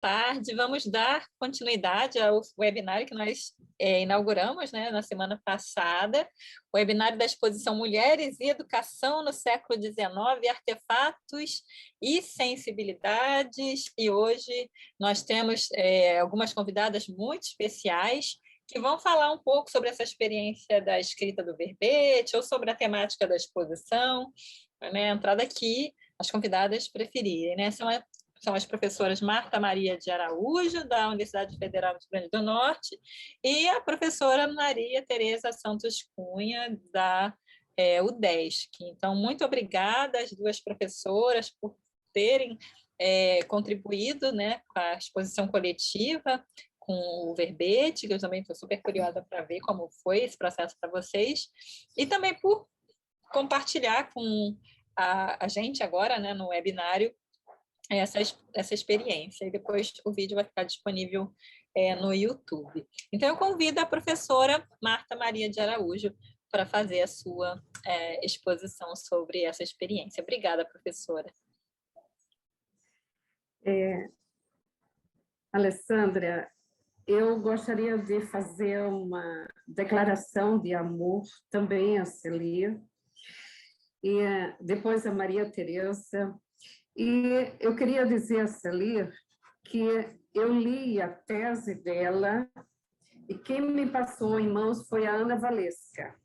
tarde. Vamos dar continuidade ao webinário que nós inauguramos, né, na semana passada, o webinário da exposição Mulheres e Educação no Século XIX, Artefatos e Sensibilidades. E hoje nós temos algumas convidadas muito especiais que vão falar um pouco sobre essa experiência da escrita do verbete ou sobre a temática da exposição, né, entrada aqui, as convidadas preferirem, né? São as professoras Marta Maria de Araújo, da Universidade Federal do Rio Grande do Norte, e a professora Maria Tereza Santos Cunha, da UDESC. Então, muito obrigada às duas professoras por terem contribuído, né, com a exposição coletiva, com o verbete, que eu também estou super curiosa para ver como foi esse processo para vocês, e também por compartilhar com a gente agora, né, no webinário, essa experiência. E depois o vídeo vai ficar disponível no YouTube. Então, eu convido a professora Marta Maria de Araújo para fazer a sua exposição sobre essa experiência. Obrigada, professora. Alessandra, eu gostaria de fazer uma declaração de amor também a Celia, e depois a Maria Tereza. E eu queria dizer a Celia que eu li a tese dela e quem me passou em mãos foi a Ana Valesca.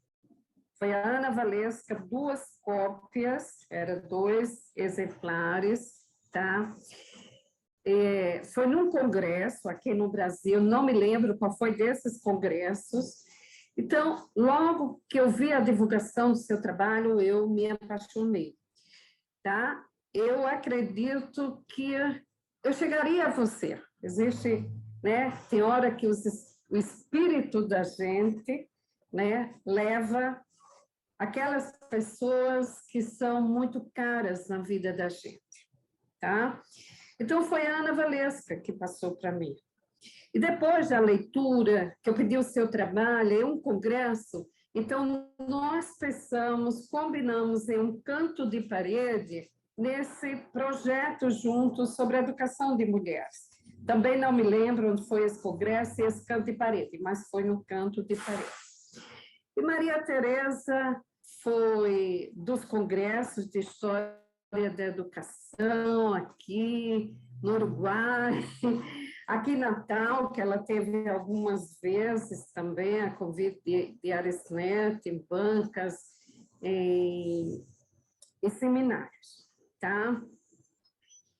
Foi a Ana Valesca, 2 cópias, eram 2 exemplares, tá? Foi num congresso aqui no Brasil, não me lembro qual foi desses congressos. Então, logo que eu vi a divulgação do seu trabalho, eu me apaixonei, tá? Eu acredito que eu chegaria a você. Existe, né? Tem hora que o espírito da gente, né, leva aquelas pessoas que são muito caras na vida da gente, tá? Então, foi a Ana Valesca que passou para mim. E depois da leitura, que eu pedi o seu trabalho, um congresso, então nós pensamos, combinamos em um canto de parede, nesse projeto junto sobre a educação de mulheres. Também não me lembro onde foi esse congresso e esse canto de parede, mas foi no canto de parede. E Maria Tereza foi dos congressos de história da educação aqui no Uruguai, aqui em Natal, que ela teve algumas vezes também, a convite de Arisnet, em bancas, em seminários, tá?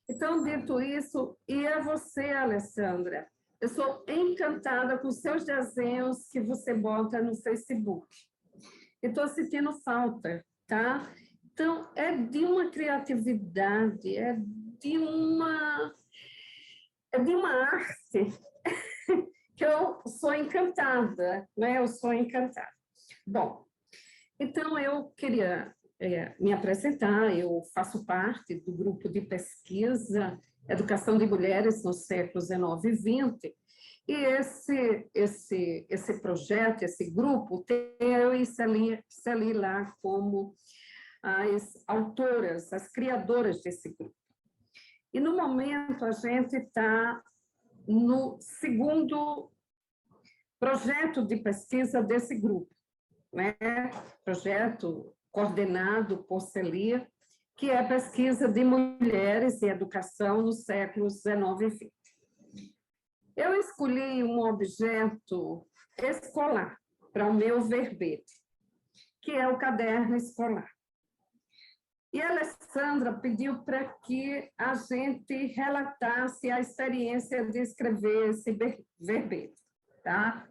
Então, dito isso, e a você, Alessandra, eu sou encantada com os seus desenhos que você bota no Facebook. Estou sentindo falta, tá? Então, é de uma criatividade, é de uma arte que eu sou encantada, né? Eu sou encantada. Bom, então eu queria me apresentar. Eu faço parte do grupo de pesquisa Educação de Mulheres no século XIX e XX, e esse projeto, esse grupo, tem eu e Celi lá como as autoras, as criadoras desse grupo. E, no momento, a gente está no segundo projeto de pesquisa desse grupo, né? Projeto coordenado por Celi, que é a pesquisa de mulheres e educação no século XIX e XX. Eu escolhi um objeto escolar para o meu verbete, que é o caderno escolar. E a Alessandra pediu para que a gente relatasse a experiência de escrever esse verbete, tá?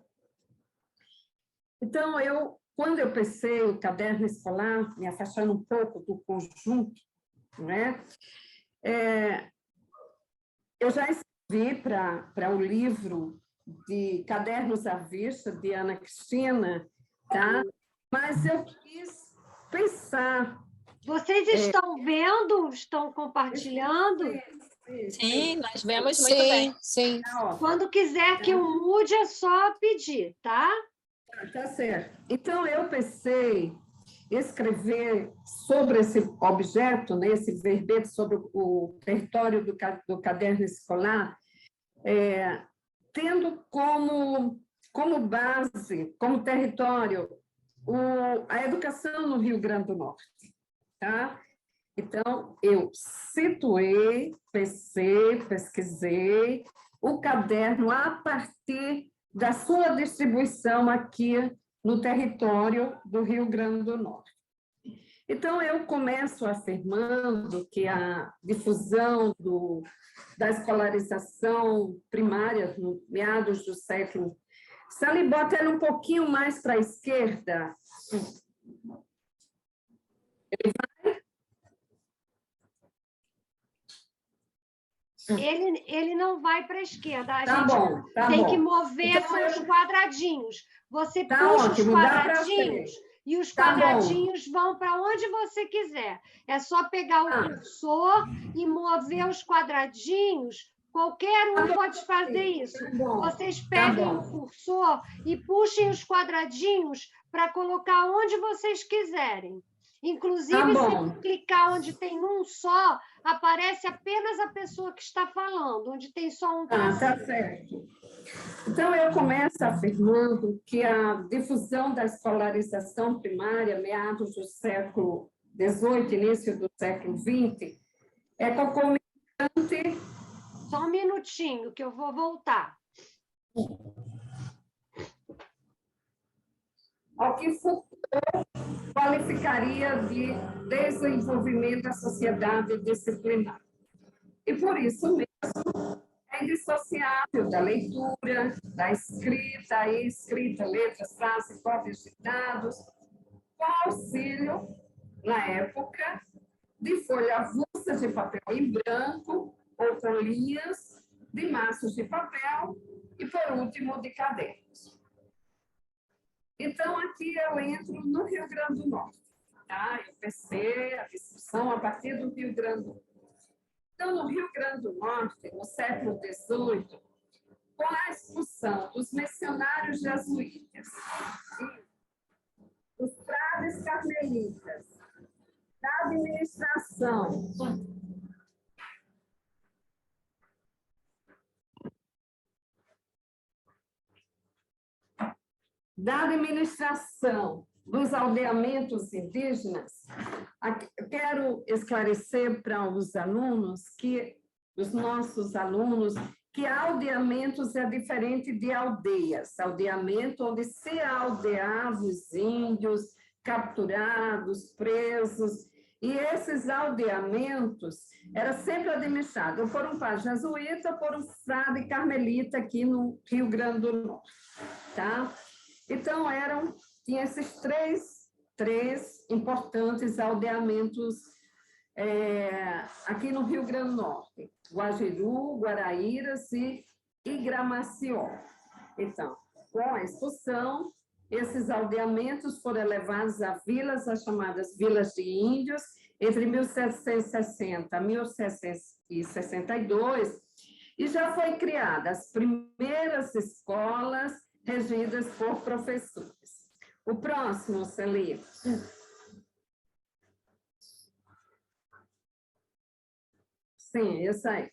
Então, quando eu pensei o caderno escolar, me afastando um pouco do conjunto, né? Eu já escrevi para o livro de Cadernos à Vista, de Ana Cristina, tá? Mas eu quis pensar. Vocês estão vendo? Estão compartilhando? Sim, nós vemos muito bem. Sim. Quando quiser que eu mude, é só pedir, tá? Tá certo. Então, eu pensei escrever sobre esse objeto, né, esse verbete sobre o território do caderno escolar, tendo como base, como território, a educação no Rio Grande do Norte. Tá? Então, eu situei, pesquisei o caderno a partir da sua distribuição aqui no território do Rio Grande do Norte. Então, eu começo afirmando que a difusão da escolarização primária, no meados do século... Sally, bota ela um pouquinho mais para a esquerda. Ele não vai para a esquerda. A tá gente bom, tá tem bom. que mover Então, seus quadradinhos. Você tá puxa ótimo, os quadradinhos e os tá quadradinhos vão para onde você quiser. É só pegar o cursor e mover os quadradinhos. Qualquer um pode fazer isso. Vocês peguem o cursor e puxem os quadradinhos para colocar onde vocês quiserem. Inclusive, se clicar onde tem um só, aparece apenas a pessoa que está falando, onde tem só um cursor. Tá certo. Então, eu começo afirmando que a difusão da escolarização primária, meados do século XVIII, início do século XX, é concomitante... Só um minutinho, que eu vou voltar. Ao que Foucault qualificaria de desenvolvimento da sociedade disciplinar. E, por isso mesmo, é indissociável da leitura, da escrita, letras, frases, cópias, ditados, com auxílio, na época, de folha avulsa de papel em branco ou com linhas, de maços de papel e, por último, de cadernos. Então, aqui eu entro no Rio Grande do Norte. Tá? Eu pensei a discussão a partir do Rio Grande do Norte. Então, no Rio Grande do Norte, no século XVIII, com a expulsão dos missionários jesuítas, dos frades carmelitas, da administração dos aldeamentos indígenas, eu quero esclarecer para os alunos, os nossos alunos, que aldeamentos é diferente de aldeias. Aldeamento onde se aldeava os índios capturados, presos, e esses aldeamentos eram sempre administrados por um padre jesuíta, por um frade carmelita aqui no Rio Grande do Norte. Tá? Então, tinha esses três importantes aldeamentos aqui no Rio Grande do Norte: Guajiru, Guaraíras e Igramació. Então, com a expulsão, esses aldeamentos foram levados a vilas, as chamadas vilas de índios, entre 1760 e 1762, e já foi criada as primeiras escolas regidas por professores. O próximo, Celi. Sim, isso aí.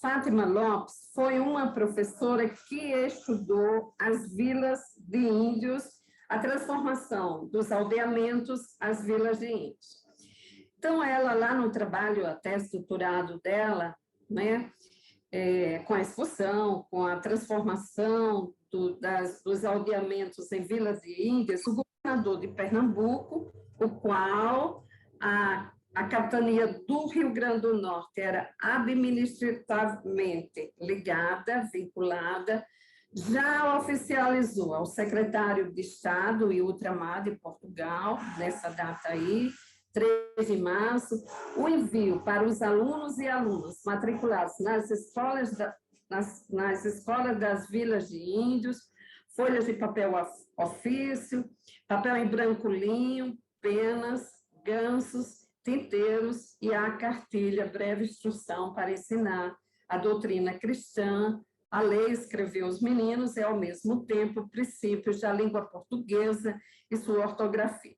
Fátima Lopes foi uma professora que estudou as vilas de índios, a transformação dos aldeamentos às vilas de índios. Então, ela, lá no trabalho até estruturado dela, né, com a expulsão, com a transformação dos aldeamentos em vilas de índios, o governador de Pernambuco, o qual a capitania do Rio Grande do Norte era administrativamente ligada, vinculada, já oficializou ao secretário de Estado e ultramar de Portugal, nessa data aí, 3 de março, o envio para os alunos e alunas matriculados nas escolas das vilas de índios, folhas de papel ofício, papel em branco linho, penas, gansos, tinteiros e a cartilha Breve Instrução para ensinar a doutrina cristã, a ler e escrever os meninos e, ao mesmo tempo, princípios da língua portuguesa e sua ortografia.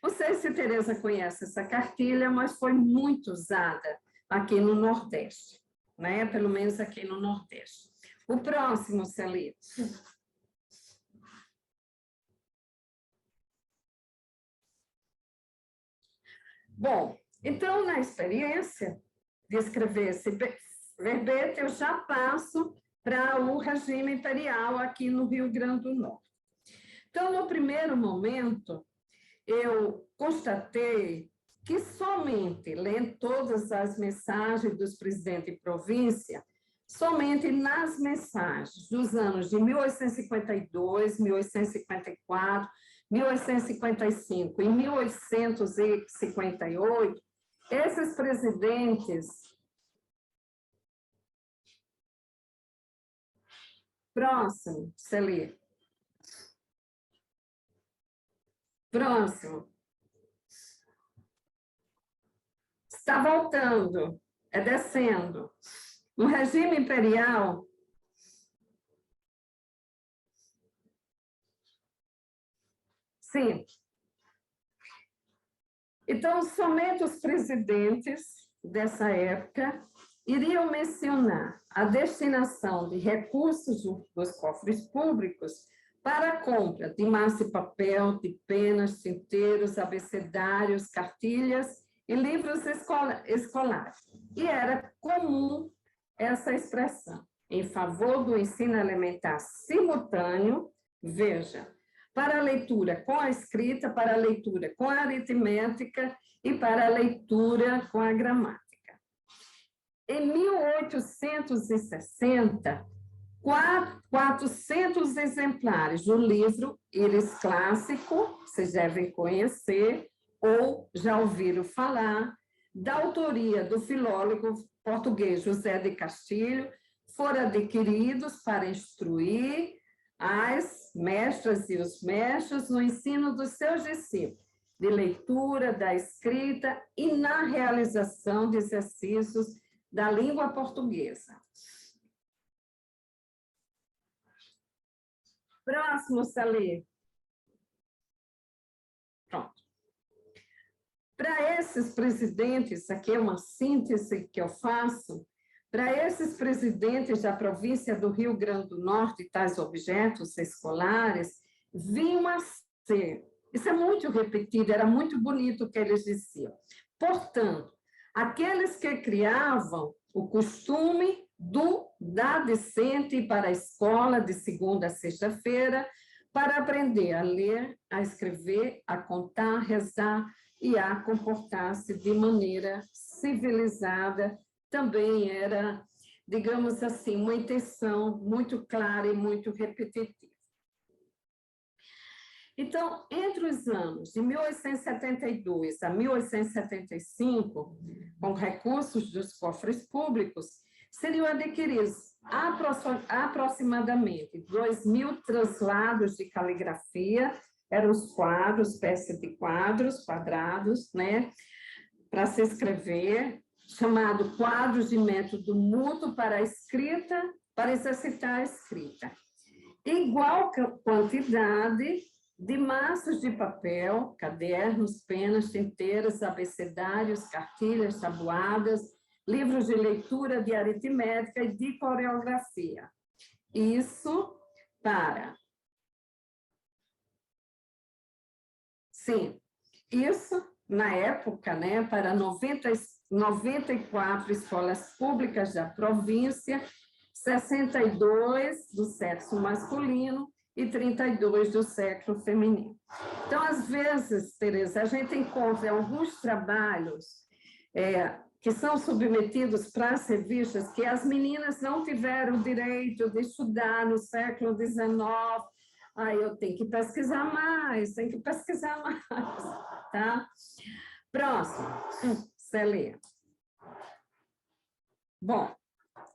Não sei se Tereza conhece essa cartilha, mas foi muito usada aqui no Nordeste. né? Pelo menos aqui no Nordeste. O próximo, Celi. Bom, então, na experiência de escrever esse verbete, eu já passo para o regime imperial aqui no Rio Grande do Norte. Então, no primeiro momento, eu constatei que somente lendo todas as mensagens dos presidentes de província, somente nas mensagens dos anos de 1852, 1854, 1855 e 1858, esses presidentes próximo, Celi. Próximo. Está voltando, é descendo. No regime imperial, sim. Então, somente os presidentes dessa época iriam mencionar a destinação de recursos dos cofres públicos para a compra de massa e papel, de penas, tinteiros, abecedários, cartilhas e livros escolares. E era comum essa expressão, em favor do ensino elementar simultâneo, veja, para a leitura com a escrita, para a leitura com a aritmética e para a leitura com a gramática. Em 1860, 400 exemplares do livro Íris Clássico, vocês devem conhecer ou já ouviram falar, da autoria do filólogo português José de Castilho, foram adquiridos para instruir as mestras e os mestres no ensino dos seus discípulos, de leitura, da escrita e na realização de exercícios da língua portuguesa. Próximo, Salê. Pronto. Para esses presidentes, aqui é uma síntese que eu faço, para esses presidentes da província do Rio Grande do Norte, tais objetos escolares, vinham a ser, isso é muito repetido, era muito bonito o que eles diziam. Portanto, aqueles que criavam o costume da decente para a escola de segunda a sexta-feira, para aprender a ler, a escrever, a contar, rezar e a comportar-se de maneira civilizada, também era, digamos assim, uma intenção muito clara e muito repetitiva. Então, entre os anos de 1872 a 1875, com recursos dos cofres públicos, seriam adquiridos aproximadamente 2.000 translados de caligrafia, eram os quadros, espécie de quadros quadrados, né, para se escrever, chamado quadros de método mútuo para a escrita, para exercitar a escrita. Igual quantidade de maços de papel, cadernos, penas, tinteiras, abecedários, cartilhas, tabuadas, livros de leitura, de aritmética e de coreografia. Isso para... Sim, isso na época, né, para 94 escolas públicas da província, 62 do sexo masculino e 32 do sexo feminino. Então, às vezes, Tereza, a gente encontra alguns trabalhos que são submetidos para as revistas que as meninas não tiveram o direito de estudar no século XIX. Aí eu tenho que pesquisar mais, tá? Próximo, Célia. Bom,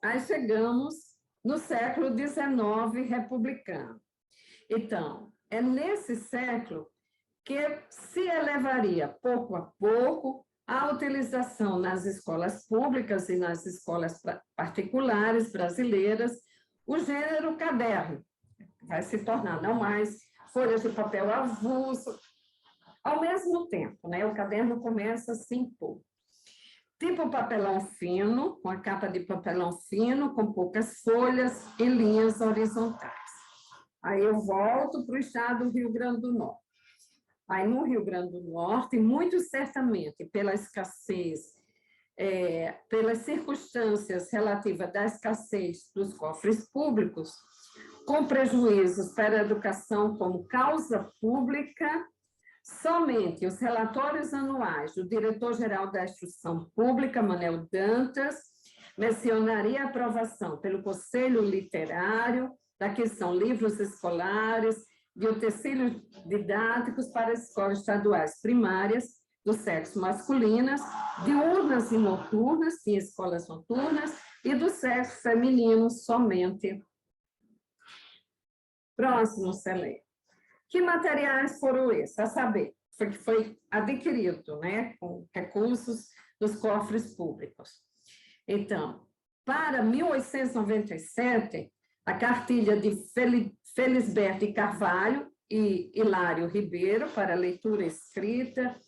aí chegamos no século XIX republicano. Então, é nesse século que se elevaria, pouco a pouco, a utilização nas escolas públicas e nas escolas particulares brasileiras, o gênero caderno. Vai se tornar não mais folhas de papel avulso. Ao mesmo tempo, né, o caderno começa a se impor. tipo papelão fino, com a capa de papelão fino, com poucas folhas e linhas horizontais. Aí eu volto para o estado do Rio Grande do Norte. Aí no Rio Grande do Norte, muito certamente pela escassez, pelas circunstâncias relativas da escassez dos cofres públicos, com prejuízos para a educação como causa pública, somente os relatórios anuais do diretor-geral da Instrução Pública, Manuel Dantas, mencionaria a aprovação pelo Conselho Literário da questão livros escolares, de utensílios didáticos para escolas estaduais primárias do sexo masculinas, diurnas e noturnas, e escolas noturnas, e do sexo feminino somente. Próximo, Celé. Que materiais foram esses? A saber, foi adquirido, né, com recursos dos cofres públicos. Então, para 1897, a cartilha de Felisberto Carvalho e Hilário Ribeiro, para leitura escrita,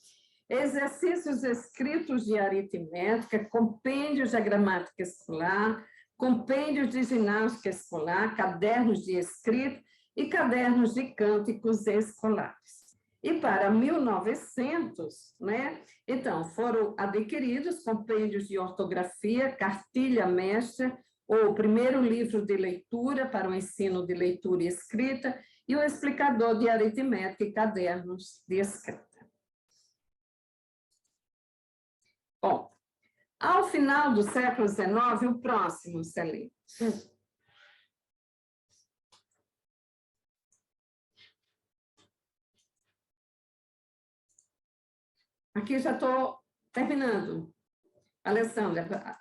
exercícios escritos de aritmética, compêndios de gramática escolar, compêndios de ginástica escolar, cadernos de escrita e cadernos de cânticos escolares. E para 1900, né, então, foram adquiridos compêndios de ortografia, cartilha mestra, o primeiro livro de leitura para o ensino de leitura e escrita e o explicador de aritmética e cadernos de escrita. Bom, ao final do século XIX, o próximo, Celê. Aqui já estou terminando. Alessandra,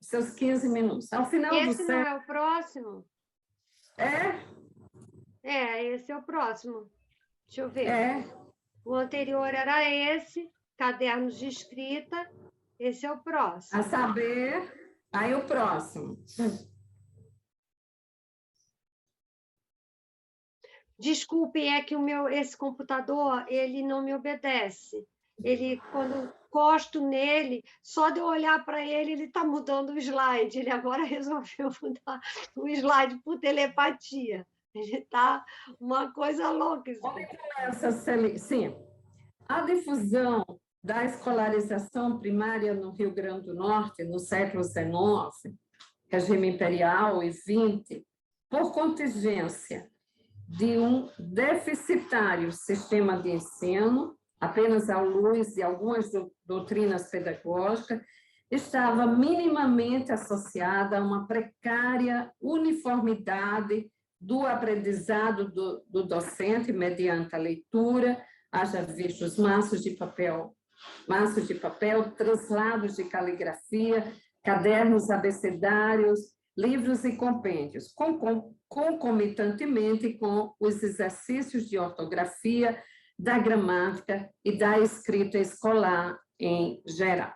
seus 15 minutos. Ao final Esse do não século... é o próximo? Esse é o próximo. Deixa eu ver. O anterior era esse, cadernos de escrita. Esse é o próximo. A saber, aí o próximo. Desculpe, é que esse computador, ele não me obedece. Ele, quando encosto nele, só de eu olhar para ele, ele está mudando o slide. Ele agora resolveu mudar o slide por telepatia. Ele está uma coisa louca. Sim, a difusão da escolarização primária no Rio Grande do Norte, no século XIX, regime imperial e XX, por contingência de um deficitário sistema de ensino, apenas à luz de algumas doutrinas pedagógicas, estava minimamente associada a uma precária uniformidade do aprendizado do docente mediante a leitura, haja visto os maços de papel, translados de caligrafia, cadernos abecedários, livros e compêndios, concomitantemente com os exercícios de ortografia, da gramática e da escrita escolar em geral.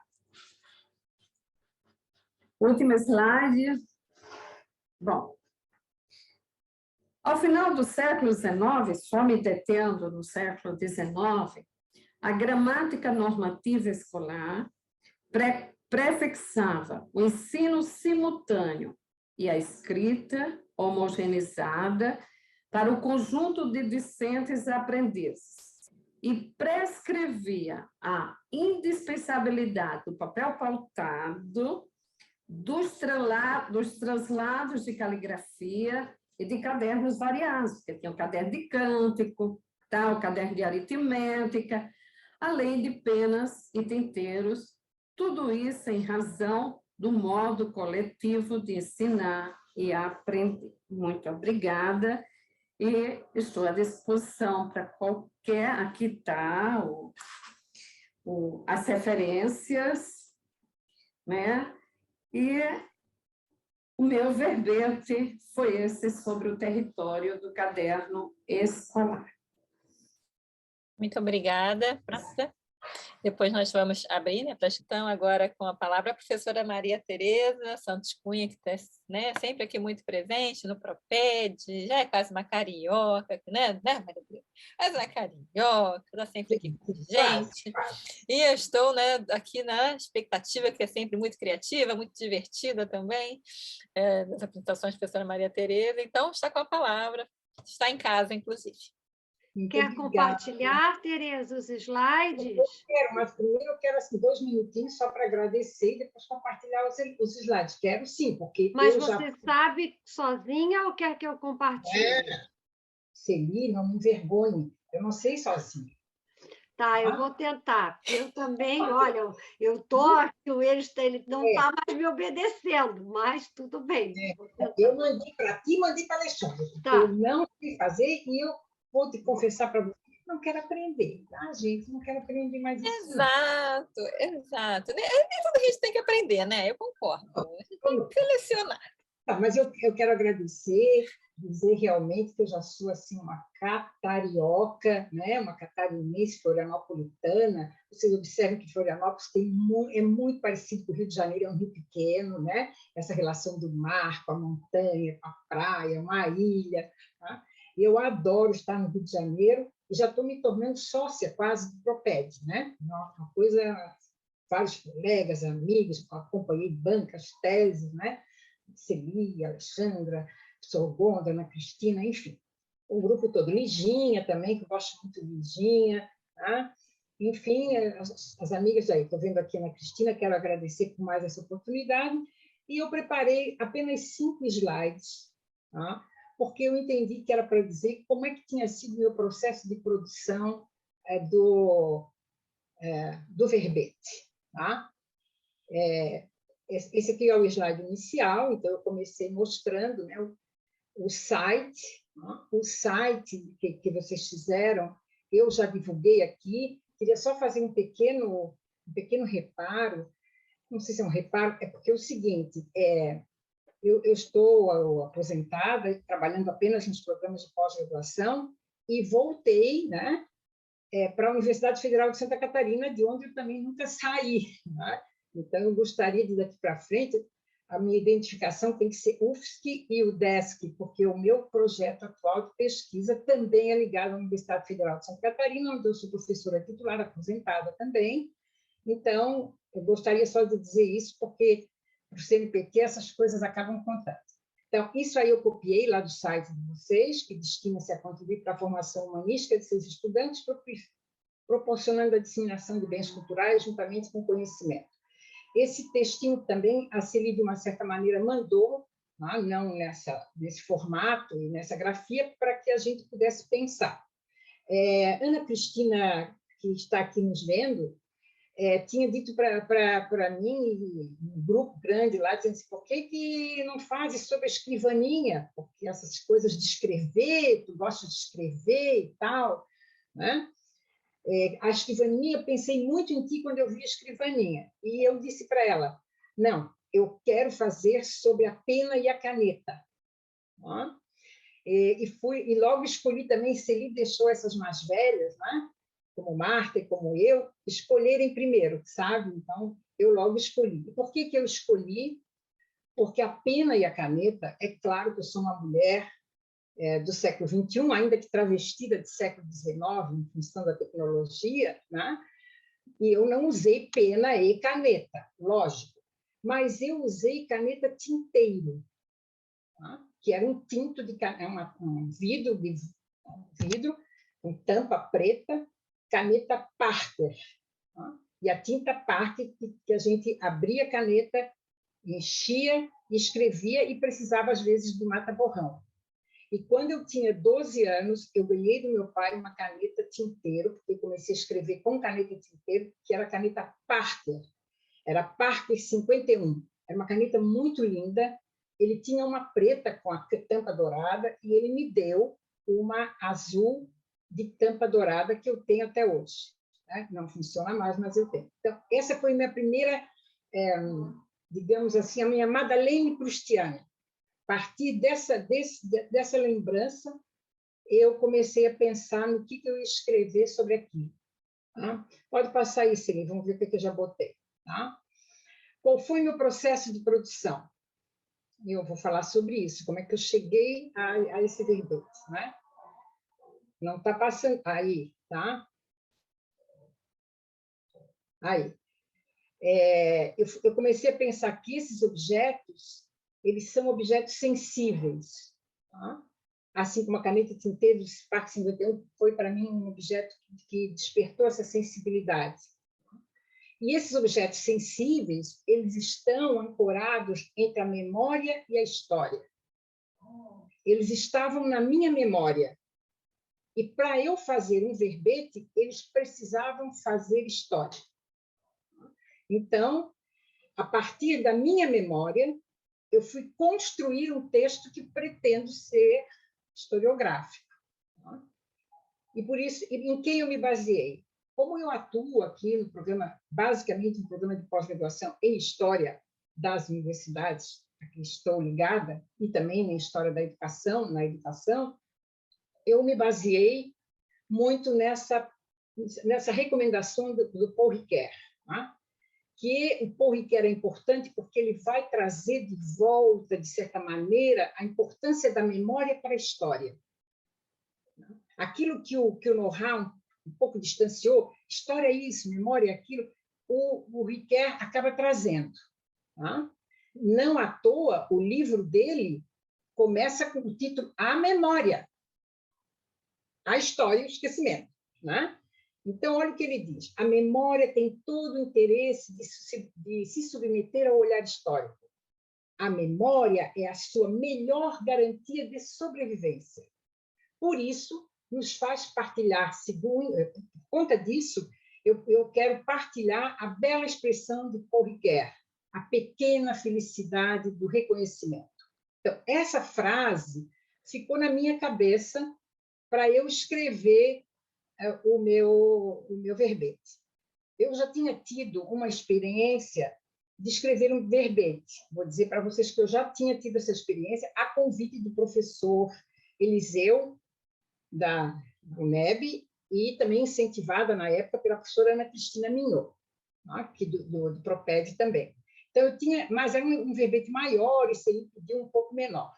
Último slide. Bom, ao final do século XIX, só me detendo no século XIX, a gramática normativa escolar prefixava o ensino simultâneo e a escrita homogeneizada para o conjunto de discentes aprendizes e prescrevia a indispensabilidade do papel pautado, dos translados de caligrafia e de cadernos variados, porque tinha o caderno de cântico, o caderno de aritmética, além de penas e tinteiros, tudo isso em razão do modo coletivo de ensinar e aprender. Muito obrigada e estou à disposição para qualquer... Aqui está as referências, né? E o meu verbete foi esse sobre o território do caderno escolar. Muito obrigada. Depois nós vamos abrir, né, para a questão agora com a palavra a professora Maria Tereza Santos Cunha, que está, né, sempre aqui muito presente no Proped, já é quase uma carioca, né, Maria Tereza? Quase uma carioca, está sempre aqui com a gente. E eu estou, né, aqui na expectativa, que é sempre muito criativa, muito divertida também, das apresentações da professora Maria Tereza. Então, está com a palavra, está em casa, inclusive. Muito Quer obrigada. compartilhar, Tereza, os slides? Eu quero, mas primeiro eu quero assim, 2 minutinhos só para agradecer e depois compartilhar os slides. Quero sim, porque Mas eu você já... sabe sozinha ou quer que eu compartilhe? Celi, não me envergonhe. Eu não sei sozinha. Tá, eu vou tentar. Eu também, olha, eu estou, ele não está mais me obedecendo, mas tudo bem. Eu mandei para ti, mandei para a Alexandre. Tá. Eu não sei fazer e eu vou te confessar para você que não quero aprender. Ah, gente, não quero aprender mais isso. Exato, exato. Nem tudo a gente tem que aprender, né? Eu concordo. A gente tem que selecionar. Tá, mas eu quero agradecer, dizer realmente que eu já sou assim, uma catarioca, né? Uma catarinense florianopolitana. Vocês observam que Florianópolis é muito parecido com o Rio de Janeiro, é um rio pequeno, né? Essa relação do mar com a montanha, com a praia, uma ilha. Tá? Eu adoro estar no Rio de Janeiro e já estou me tornando sócia quase do Proped, né? Uma coisa, vários colegas, amigos, acompanhei bancas, teses, né? Celi, Alexandra, Sorgonda, Ana Cristina, enfim. O grupo todo. Liginha também, que eu gosto muito de Liginha. Tá? Enfim, as amigas aí. Estou vendo aqui a Ana Cristina, quero agradecer por mais essa oportunidade. E eu preparei apenas 5 slides, tá? Porque eu entendi que era para dizer como é que tinha sido o meu processo de produção do verbete. Tá? Esse aqui é o slide inicial, então eu comecei mostrando, né, o site, né, o site que vocês fizeram, eu já divulguei aqui, queria só fazer um pequeno reparo, não sei se é um reparo, é porque é o seguinte, eu estou aposentada, trabalhando apenas nos programas de pós-graduação, e voltei, né, para a Universidade Federal de Santa Catarina, de onde eu também nunca saí, né? Então, eu gostaria de, daqui para frente, a minha identificação tem que ser UFSC e UDESC, porque o meu projeto atual de pesquisa também é ligado à Universidade Federal de Santa Catarina, onde eu sou professora titular, aposentada também. Então, eu gostaria só de dizer isso, porque para o CNPq essas coisas acabam contando. Então, isso aí eu copiei lá do site de vocês, que destina-se a contribuir para a formação humanística de seus estudantes, proporcionando a disseminação de bens culturais juntamente com conhecimento. Esse textinho também a Celi, de uma certa maneira, mandou, não nesse formato e nessa grafia, para que a gente pudesse pensar. Ana Cristina, que está aqui nos vendo, tinha dito para mim, um grupo grande lá, dizendo assim, por que não fazes sobre a escrivaninha? Porque essas coisas de escrever, tu gosta de escrever e tal, né? A escrivaninha, eu pensei muito em ti quando eu vi a escrivaninha. E eu disse para ela, não, eu quero fazer sobre a pena e a caneta. Tá? E logo escolhi também, Celi deixou essas mais velhas, né? Como Marta e como eu, escolherem primeiro, sabe? Então, eu logo escolhi. E por que eu escolhi? Porque a pena e a caneta, é claro que eu sou uma mulher do século XXI, ainda que travestida de século XIX, em função da tecnologia, né? E eu não usei pena e caneta, lógico, mas eu usei caneta tinteiro, tá? Que era um tinto de um vidro com tampa preta, caneta Parker. Tá? E a tinta Parker, que a gente abria a caneta, enchia, escrevia e precisava, às vezes, do mata-borrão. E quando eu tinha 12 anos, eu ganhei do meu pai uma caneta tinteiro, porque eu comecei a escrever com caneta tinteiro, que era a caneta Parker. Era Parker 51. Era uma caneta muito linda. Ele tinha uma preta com a tampa dourada e ele me deu uma azul de tampa dourada que eu tenho até hoje. Né? Não funciona mais, mas eu tenho. Então, essa foi a minha primeira, digamos assim, a minha Madeleine Proustiana. A partir dessa lembrança, eu comecei a pensar no que eu ia escrever sobre aquilo. Tá? Pode passar aí, Celine, vamos ver o que eu já botei. Tá? Qual foi meu processo de produção? Eu vou falar sobre isso, como é que eu cheguei a esse verbete, né? Não está passando... Aí, tá? Aí. Eu comecei a pensar que esses objetos, eles são objetos sensíveis. Tá? Assim como a caneta tinteiro do Spark 51 foi, para mim, um objeto que despertou essa sensibilidade. E esses objetos sensíveis, eles estão ancorados entre a memória e a história. Eles estavam na minha memória. E, para eu fazer um verbete, eles precisavam fazer história. Então, a partir da minha memória, eu fui construir um texto que pretendo ser historiográfico. E, por isso, em quem eu me baseei? Como eu atuo aqui no programa, basicamente no programa de pós-graduação em História das universidades, a que estou ligada, e também na História da Educação, na educação, eu me baseei muito nessa recomendação do Paul Ricoeur, tá? Que o Paul Ricoeur é importante porque ele vai trazer de volta, de certa maneira, a importância da memória para a história. Aquilo que o Know-how um pouco distanciou, história é isso, memória é aquilo, o Ricoeur acaba trazendo. Tá? Não à toa, o livro dele começa com o título A Memória, a História e o Esquecimento. Né? Então, olha o que ele diz. A memória tem todo o interesse de se submeter ao olhar histórico. A memória é a sua melhor garantia de sobrevivência. Por isso, nos faz partilhar, por conta disso, eu quero partilhar a bela expressão de Paul Ricoeur, a pequena felicidade do reconhecimento. Então, essa frase ficou na minha cabeça para eu escrever o meu verbete. Eu já tinha tido uma experiência de escrever um verbete. Vou dizer para vocês que eu já tinha tido essa experiência a convite do professor Eliseu, da UNEB, e também incentivada, na época, pela professora Ana Cristina Mignot, aqui do Proped também. Então, eu tinha, mas era um verbete maior, e ele pediu um pouco menor.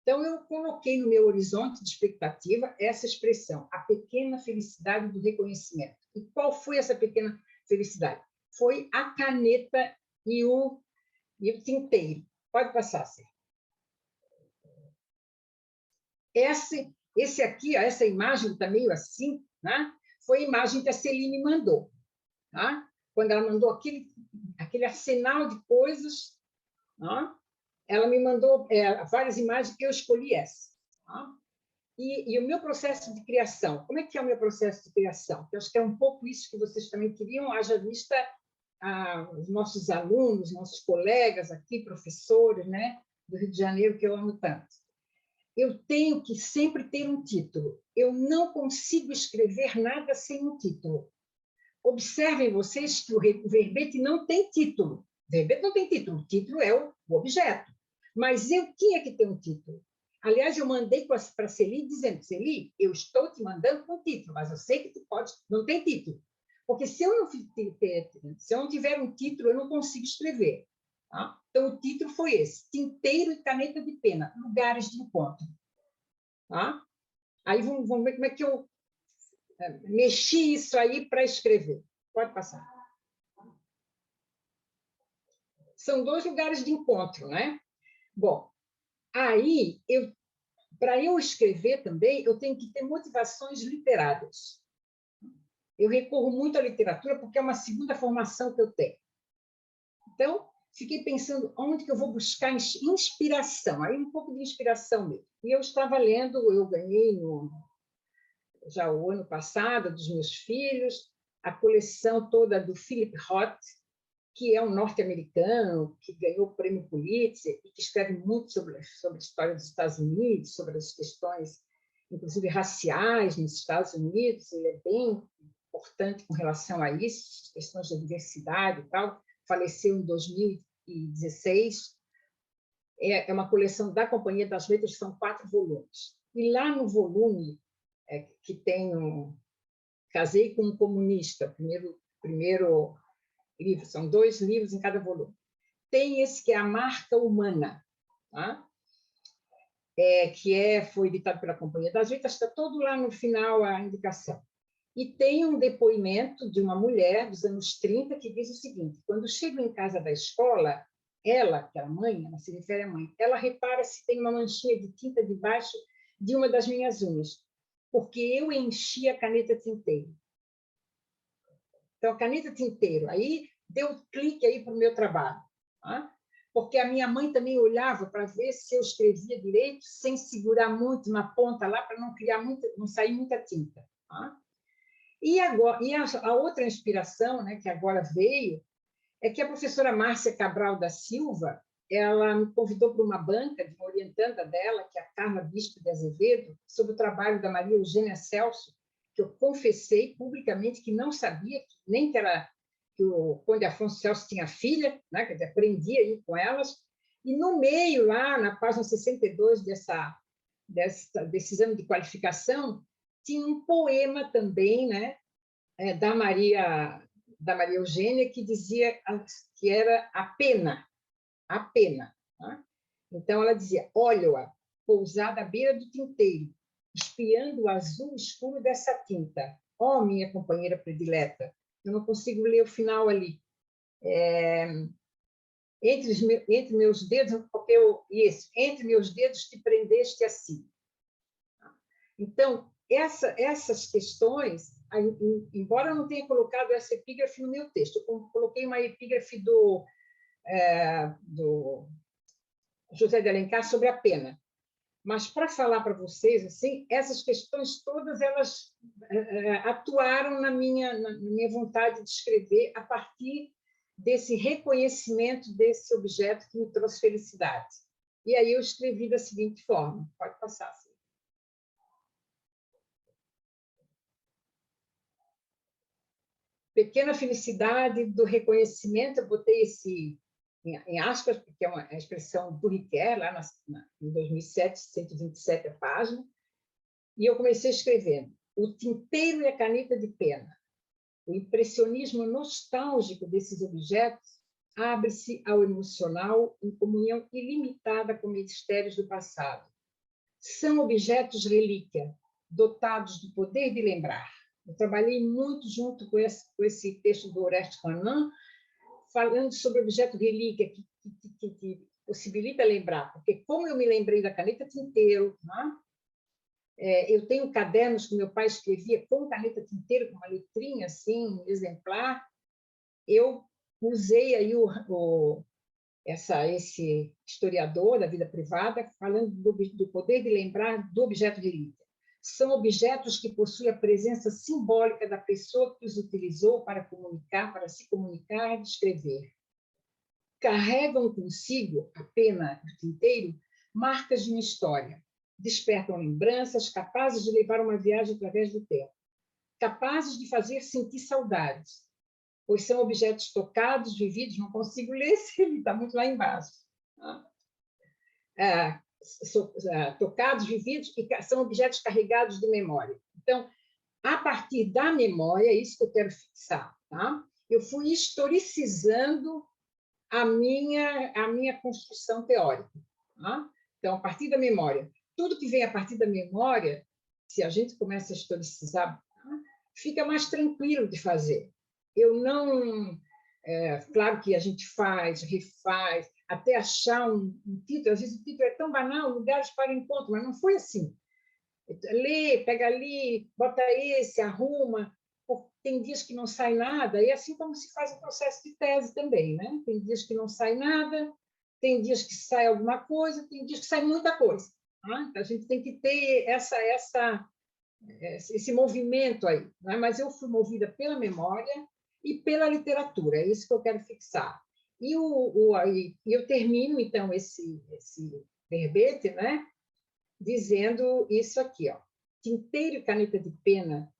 Então, eu coloquei no meu horizonte de expectativa essa expressão, a pequena felicidade do reconhecimento. E qual foi essa pequena felicidade? Foi a caneta e o tinteiro. Pode passar, Sérgio. Esse aqui, essa imagem está meio assim, né? Foi a imagem que a Celine mandou. Tá? Quando ela mandou aquele arsenal de coisas, tá? Ela me mandou várias imagens, que eu escolhi essa. Tá? E o meu processo de criação, como é que é o meu processo de criação? Eu acho que é um pouco isso que vocês também queriam, haja vista os nossos alunos, nossos colegas aqui, professores, né, do Rio de Janeiro, que eu amo tanto. Eu tenho que sempre ter um título. Eu não consigo escrever nada sem um título. Observem vocês que o verbete não tem título. O verbete não tem título. O título é o objeto. Mas eu tinha que ter um título. Aliás, eu mandei para a Celine dizendo: Celine, eu estou te mandando com título, mas eu sei que tu pode, não tem título. Porque se eu não tiver um título, eu não consigo escrever. Tá? Então, o título foi esse: Tinteiro e Caneta de Pena, Lugares de Encontro. Tá? Aí vamos ver como é que eu mexi isso aí para escrever. Pode passar. São 2 lugares de encontro, né? Bom, aí, para eu escrever também, eu tenho que ter motivações literárias. Eu recorro muito à literatura porque é uma segunda formação que eu tenho. Então, fiquei pensando onde que eu vou buscar inspiração, aí um pouco de inspiração mesmo. E eu estava lendo, eu ganhei já o ano passado, dos meus filhos, a coleção toda do Philip Roth, que é um norte-americano, que ganhou o prêmio Pulitzer e que escreve muito sobre a história dos Estados Unidos, sobre as questões, inclusive raciais nos Estados Unidos. Ele é bem importante com relação a isso, questões da diversidade e tal. Faleceu em 2016. É uma coleção da Companhia das Letras, são 4 volumes. E lá no volume que tem Casei com um comunista, primeiro livro, são 2 livros em cada volume. Tem esse que é A Marca Humana, tá? Foi editado pela Companhia das Letras, está todo lá no final a indicação. E tem um depoimento de uma mulher dos anos 30 que diz o seguinte: quando chego em casa da escola, ela, que é a mãe, ela se refere à mãe, ela repara se tem uma manchinha de tinta debaixo de uma das minhas unhas, porque eu enchi a caneta tinteiro. Então, a caneta tinteiro, aí deu um clique aí para o meu trabalho, tá? Porque a minha mãe também olhava para ver se eu escrevia direito, sem segurar muito na ponta lá, para não sair muita tinta, tá? E a outra inspiração, né, que agora veio, é que a professora Márcia Cabral da Silva, ela me convidou para uma banca de uma orientanda dela, que é a Carla Bispo de Azevedo, sobre o trabalho da Maria Eugênia Celso, que eu confessei publicamente que não sabia, nem que o Conde Afonso Celso tinha filha, né, quer dizer, aprendi aí com elas, e no meio, lá na página 62 desse exame de qualificação, tinha um poema também, né, da Maria Eugênia, que dizia que era a pena. Tá? Então, ela dizia: olho-a, pousada à beira do tinteiro, espiando o azul escuro dessa tinta. Ó, minha companheira predileta, eu não consigo ler o final ali. Entre meus dedos, entre meus dedos te prendeste assim. Então, essas questões, embora eu não tenha colocado essa epígrafe no meu texto, eu coloquei uma epígrafe do José de Alencar sobre a pena. Mas, para falar para vocês, assim, essas questões todas elas atuaram na minha vontade de escrever a partir desse reconhecimento desse objeto que me trouxe felicidade. E aí eu escrevi da seguinte forma. Pode passar, sim. Pequena felicidade do reconhecimento, eu botei esse em aspas, porque é uma expressão do Riquet, lá em 2007, 127 a página, e eu comecei escrevendo: o tinteiro e a caneta de pena. O impressionismo nostálgico desses objetos abre-se ao emocional em comunhão ilimitada com mistérios do passado. São objetos relíquia, dotados do poder de lembrar. Eu trabalhei muito junto com esse texto do Oreste Renan, falando sobre o objeto relíquia que possibilita lembrar, porque como eu me lembrei da caneta tinteiro, né? Eu tenho cadernos que meu pai escrevia com caneta tinteiro, com uma letrinha assim, exemplar, eu usei aí esse historiador da vida privada falando do poder de lembrar do objeto relíquia. São objetos que possuem a presença simbólica da pessoa que os utilizou para se comunicar e descrever. Carregam consigo, a pena e o tinteiro, marcas de uma história. Despertam lembranças capazes de levar uma viagem através do tempo. Capazes de fazer sentir saudades, pois são objetos tocados, vividos, não consigo ler se ele está muito lá embaixo. Tocados, vividos, e são objetos carregados de memória. Então, a partir da memória, é isso que eu quero fixar, tá? Eu fui historicizando a minha construção teórica. Tá? Então, a partir da memória. Tudo que vem a partir da memória, se a gente começa a historicizar, fica mais tranquilo de fazer. Eu não... claro que a gente faz, refaz, até achar um título. Às vezes o título é tão banal, lugares para encontro, mas não foi assim. Lê, pega ali, bota esse, arruma. Tem dias que não sai nada, e assim como se faz o processo de tese também, né? Tem dias que não sai nada, tem dias que sai alguma coisa, tem dias que sai muita coisa. Tá? Então, a gente tem que ter esse movimento aí. Né? Mas eu fui movida pela memória e pela literatura, é isso que eu quero fixar. E eu termino, então, esse verbete, né? Dizendo isso aqui, ó. Tinteiro e caneta de pena,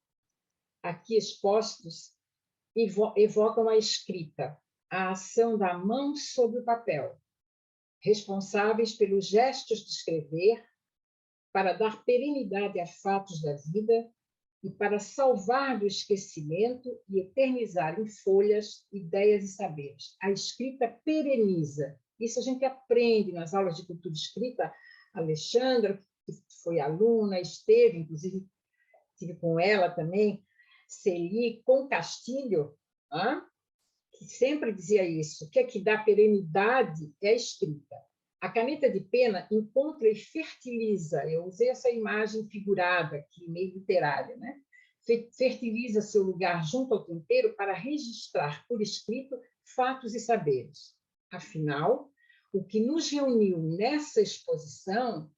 aqui expostos, evocam a escrita, a ação da mão sobre o papel, responsáveis pelos gestos de escrever, para dar perenidade a fatos da vida, e para salvar do esquecimento e eternizar em folhas ideias e saberes. A escrita pereniza. Isso a gente aprende nas aulas de cultura escrita. A Alexandra, que foi aluna, esteve, inclusive, estive com ela também, Celi, com Castilho, que sempre dizia isso, o que é que dá perenidade é a escrita. A caneta de pena encontra e fertiliza, eu usei essa imagem figurada aqui, meio literária, né? Fertiliza seu lugar junto ao tempero para registrar por escrito fatos e saberes. Afinal, o que nos reuniu nessa exposição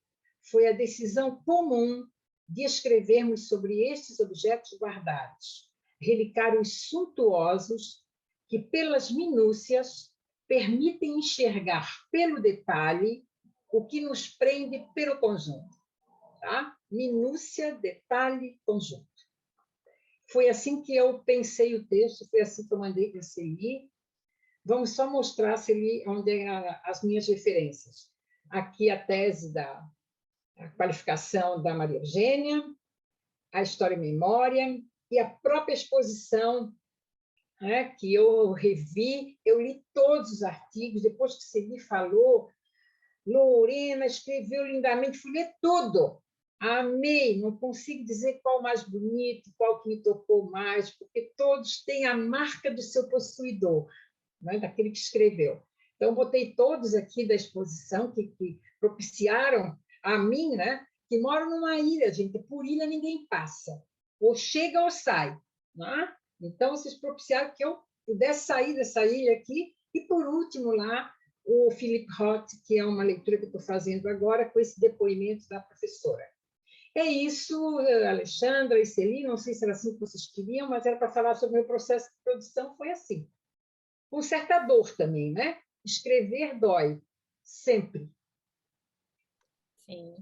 foi a decisão comum de escrevermos sobre estes objetos guardados, relicários suntuosos que, pelas minúcias, permitem enxergar pelo detalhe o que nos prende pelo conjunto. Tá? Minúcia, detalhe, conjunto. Foi assim que eu pensei o texto, foi assim que eu mandei para a Celi. Vamos só mostrar, Celi, onde é as minhas referências. Aqui a tese da qualificação da Maria Eugênia, a História e Memória, e a própria exposição, né, que eu revi, eu li todos os artigos, depois que Celi falou, Lorena escreveu lindamente, fui ler tudo, amei, não consigo dizer qual mais bonito, qual que me tocou mais, porque todos têm a marca do seu possuidor, né, daquele que escreveu. Então, botei todos aqui da exposição que propiciaram a mim, né, que moro numa ilha, gente, por ilha ninguém passa, ou chega ou sai, né? Então, vocês propiciaram que eu pudesse sair dessa ilha aqui, e, por último, lá, o Philip Roth, que é uma leitura que eu estou fazendo agora, com esse depoimento da professora. É isso, Alexandra e Celi, não sei se era assim que vocês queriam, mas era para falar sobre o meu processo de produção, foi assim. Com certa dor também, né? Escrever dói, sempre. Sim,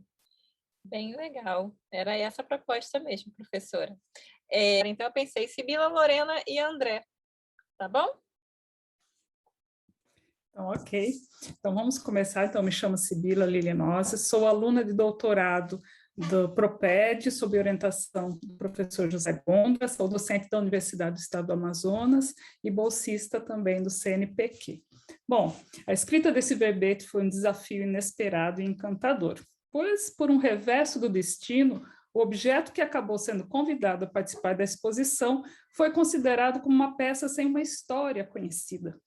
bem legal. Era essa a proposta mesmo, professora. Então, eu pensei Sibila, Lorena e André. Tá bom? Então, ok. Então, vamos começar. Então, me chamo Sibila Lilinosa, sou aluna de doutorado do PROPED, sob orientação do professor José Gondra, sou docente da Universidade do Estado do Amazonas e bolsista também do CNPq. Bom, a escrita desse verbete foi um desafio inesperado e encantador, pois, por um reverso do destino, o objeto que acabou sendo convidado a participar da exposição foi considerado como uma peça sem uma história conhecida,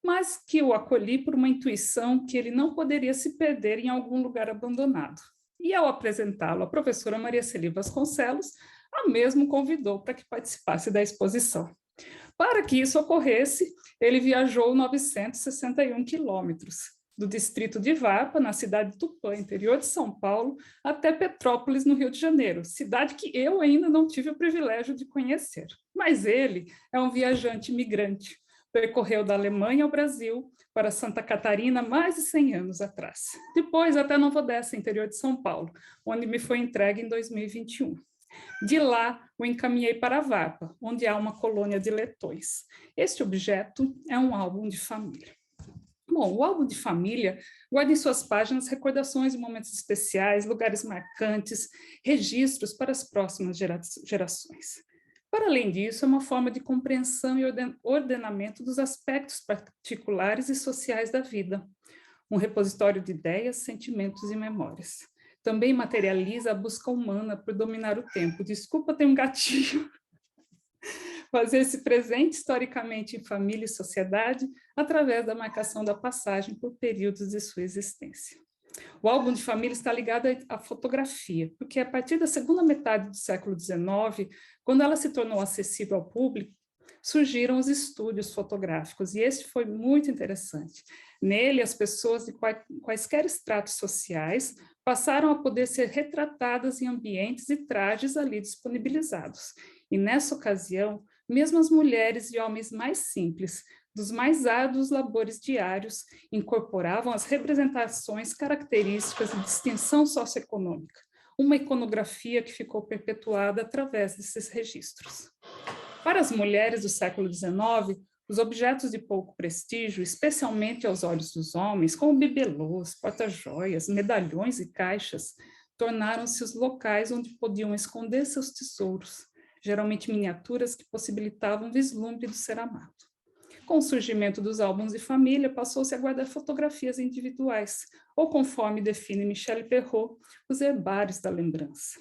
mas que o acolhi por uma intuição que ele não poderia se perder em algum lugar abandonado. E, ao apresentá-lo à professora Maria Celi Vasconcelos, a mesma convidou para que participasse da exposição. Para que isso ocorresse, ele viajou 961 quilômetros, do distrito de Varpa, na cidade de Tupã, interior de São Paulo, até Petrópolis, no Rio de Janeiro, cidade que eu ainda não tive o privilégio de conhecer. Mas ele é um viajante migrante, percorreu da Alemanha ao Brasil, para Santa Catarina, mais de 100 anos atrás. Depois, até Nova Odessa, interior de São Paulo, onde me foi entregue em 2021. De lá, o encaminhei para Varpa, onde há uma colônia de letões. Este objeto é um álbum de família. Bom, o álbum de família guarda em suas páginas recordações de momentos especiais, lugares marcantes, registros para as próximas gerações. Para além disso, é uma forma de compreensão e ordenamento dos aspectos particulares e sociais da vida, um repositório de ideias, sentimentos e memórias. Também materializa a busca humana por dominar o tempo. Desculpa, tem um gatinho. Fazer-se presente historicamente em família e sociedade através da marcação da passagem por períodos de sua existência. O álbum de família está ligado à fotografia, porque a partir da segunda metade do século XIX, quando ela se tornou acessível ao público, surgiram os estúdios fotográficos, e esse foi muito interessante. Nele, as pessoas de quaisquer estratos sociais passaram a poder ser retratadas em ambientes e trajes ali disponibilizados. E nessa ocasião, mesmo as mulheres e homens mais simples, dos mais árduos labores diários, incorporavam as representações características de distinção socioeconômica, uma iconografia que ficou perpetuada através desses registros. Para as mulheres do século XIX, os objetos de pouco prestígio, especialmente aos olhos dos homens, como bibelôs, porta-joias, medalhões e caixas, tornaram-se os locais onde podiam esconder seus tesouros, geralmente miniaturas que possibilitavam vislumbre do ser amado. Com o surgimento dos álbuns de família, passou-se a guardar fotografias individuais, ou conforme define Michel Perrault, os herbários da lembrança.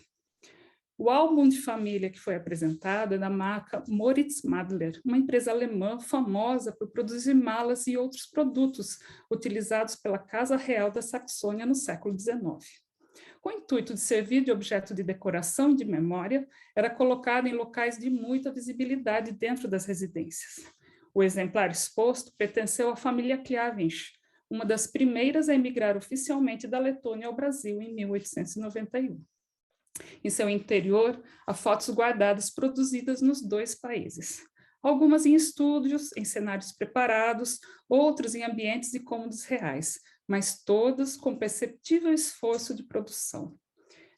O álbum de família que foi apresentado é da marca Moritz Madler, uma empresa alemã famosa por produzir malas e outros produtos utilizados pela Casa Real da Saxônia no século XIX. Com o intuito de servir de objeto de decoração e de memória, era colocado em locais de muita visibilidade dentro das residências. O exemplar exposto pertenceu à família Klavinch, uma das primeiras a emigrar oficialmente da Letônia ao Brasil em 1891. Em seu interior, há fotos guardadas produzidas nos dois países. Algumas em estúdios, em cenários preparados, outros em ambientes e cômodos reais, mas todas com perceptível esforço de produção.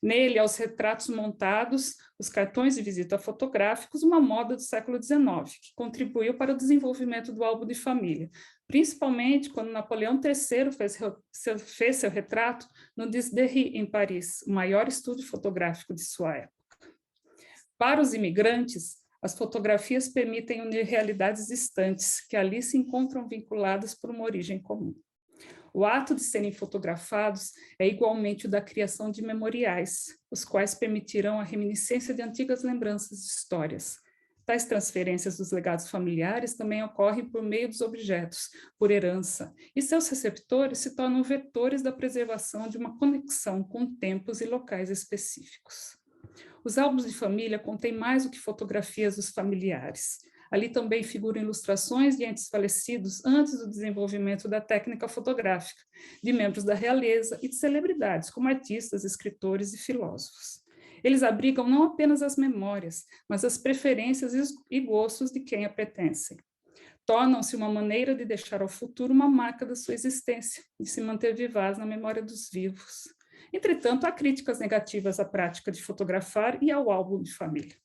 Nele, há os retratos montados, os cartões de visita fotográficos, uma moda do século XIX, que contribuiu para o desenvolvimento do álbum de família, principalmente quando Napoleão III fez seu retrato no Disdery, em Paris, o maior estúdio fotográfico de sua época. Para os imigrantes, as fotografias permitem unir realidades distantes, que ali se encontram vinculadas por uma origem comum. O ato de serem fotografados é igualmente o da criação de memoriais, os quais permitirão a reminiscência de antigas lembranças e histórias. Tais transferências dos legados familiares também ocorrem por meio dos objetos, por herança, e seus receptores se tornam vetores da preservação de uma conexão com tempos e locais específicos. Os álbuns de família contêm mais do que fotografias dos familiares. Ali também figuram ilustrações de entes falecidos antes do desenvolvimento da técnica fotográfica, de membros da realeza e de celebridades, como artistas, escritores e filósofos. Eles abrigam não apenas as memórias, mas as preferências e gostos de quem a pertencem. Tornam-se uma maneira de deixar ao futuro uma marca da sua existência, de se manter vivaz na memória dos vivos. Entretanto, há críticas negativas à prática de fotografar e ao álbum de família.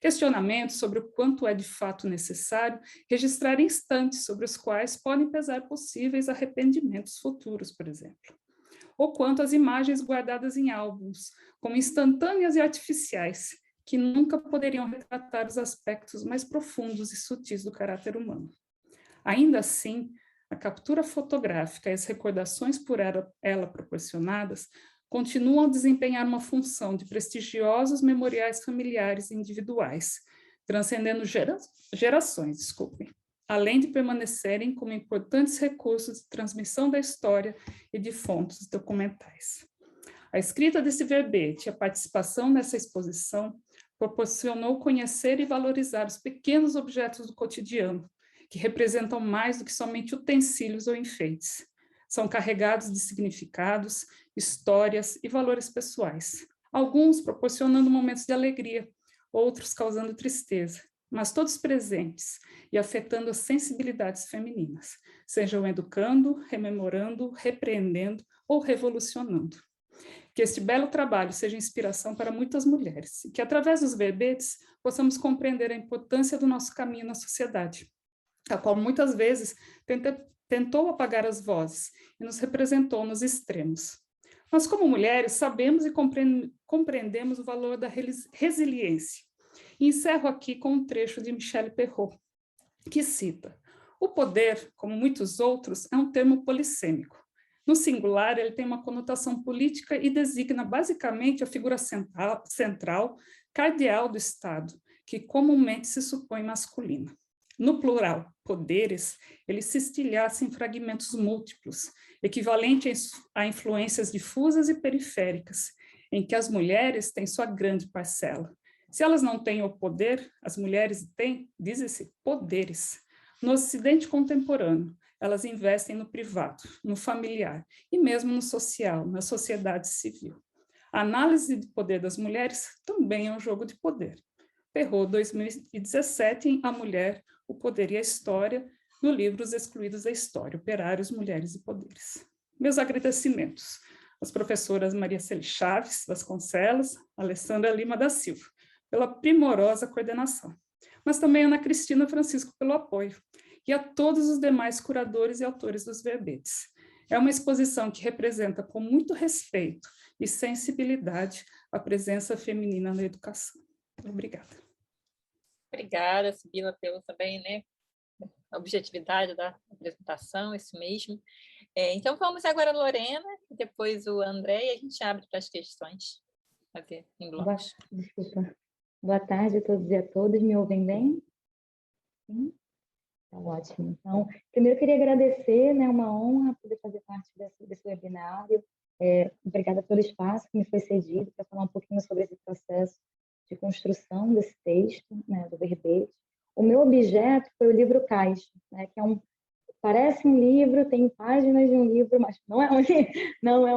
Questionamentos sobre o quanto é de fato necessário registrar instantes sobre os quais podem pesar possíveis arrependimentos futuros, por exemplo. Ou quanto às imagens guardadas em álbuns, como instantâneas e artificiais, que nunca poderiam retratar os aspectos mais profundos e sutis do caráter humano. Ainda assim, a captura fotográfica e as recordações por ela proporcionadas continuam a desempenhar uma função de prestigiosos memoriais familiares e individuais, transcendendo gerações, além de permanecerem como importantes recursos de transmissão da história e de fontes documentais. A escrita desse verbete e a participação nessa exposição proporcionou conhecer e valorizar os pequenos objetos do cotidiano, que representam mais do que somente utensílios ou enfeites. São carregados de significados, histórias e valores pessoais, alguns proporcionando momentos de alegria, outros causando tristeza, mas todos presentes e afetando as sensibilidades femininas, sejam educando, rememorando, repreendendo ou revolucionando. Que este belo trabalho seja inspiração para muitas mulheres e que, através dos verbetes, possamos compreender a importância do nosso caminho na sociedade, a qual muitas vezes tentou apagar as vozes e nos representou nos extremos. Nós, como mulheres, sabemos e compreendemos o valor da resiliência. E encerro aqui com um trecho de Michel Perrault, que cita: "O poder, como muitos outros, é um termo polissêmico. No singular, ele tem uma conotação política e designa basicamente a figura central, cardeal do Estado, que comumente se supõe masculina. No plural, poderes, ele se estilhaça em fragmentos múltiplos, equivalente a influências difusas e periféricas, em que as mulheres têm sua grande parcela. Se elas não têm o poder, as mulheres têm, diz-se, poderes. No Ocidente contemporâneo, elas investem no privado, no familiar e mesmo no social, na sociedade civil. A análise de poder das mulheres também é um jogo de poder." Perrault, 2017, em A Mulher, o Poder e a História, no livro Os Excluídos da História, Operários, Mulheres e Poderes. Meus agradecimentos às professoras Maria Celi Chaves Vasconcelos, Alessandra Lima da Silva, pela primorosa coordenação, mas também a Ana Cristina Francisco pelo apoio, e a todos os demais curadores e autores dos verbetes. É uma exposição que representa com muito respeito e sensibilidade a presença feminina na educação. Obrigada. Obrigada, Sibila, pelo também, né, a objetividade da apresentação, isso mesmo. Então, vamos agora a Lorena, depois o André, e a gente abre para as questões. Fazer em blocos. Desculpa. Boa tarde a todos e a todas. Me ouvem bem? Sim? Tá ótimo. Então, primeiro eu queria agradecer, né, uma honra poder fazer parte desse webinário. Obrigada pelo espaço que me foi cedido para falar um pouquinho sobre esse processo de construção desse texto, né, do verbete. O meu objeto foi o livro Caixa, né, que parece um livro, tem páginas de um livro, mas não é um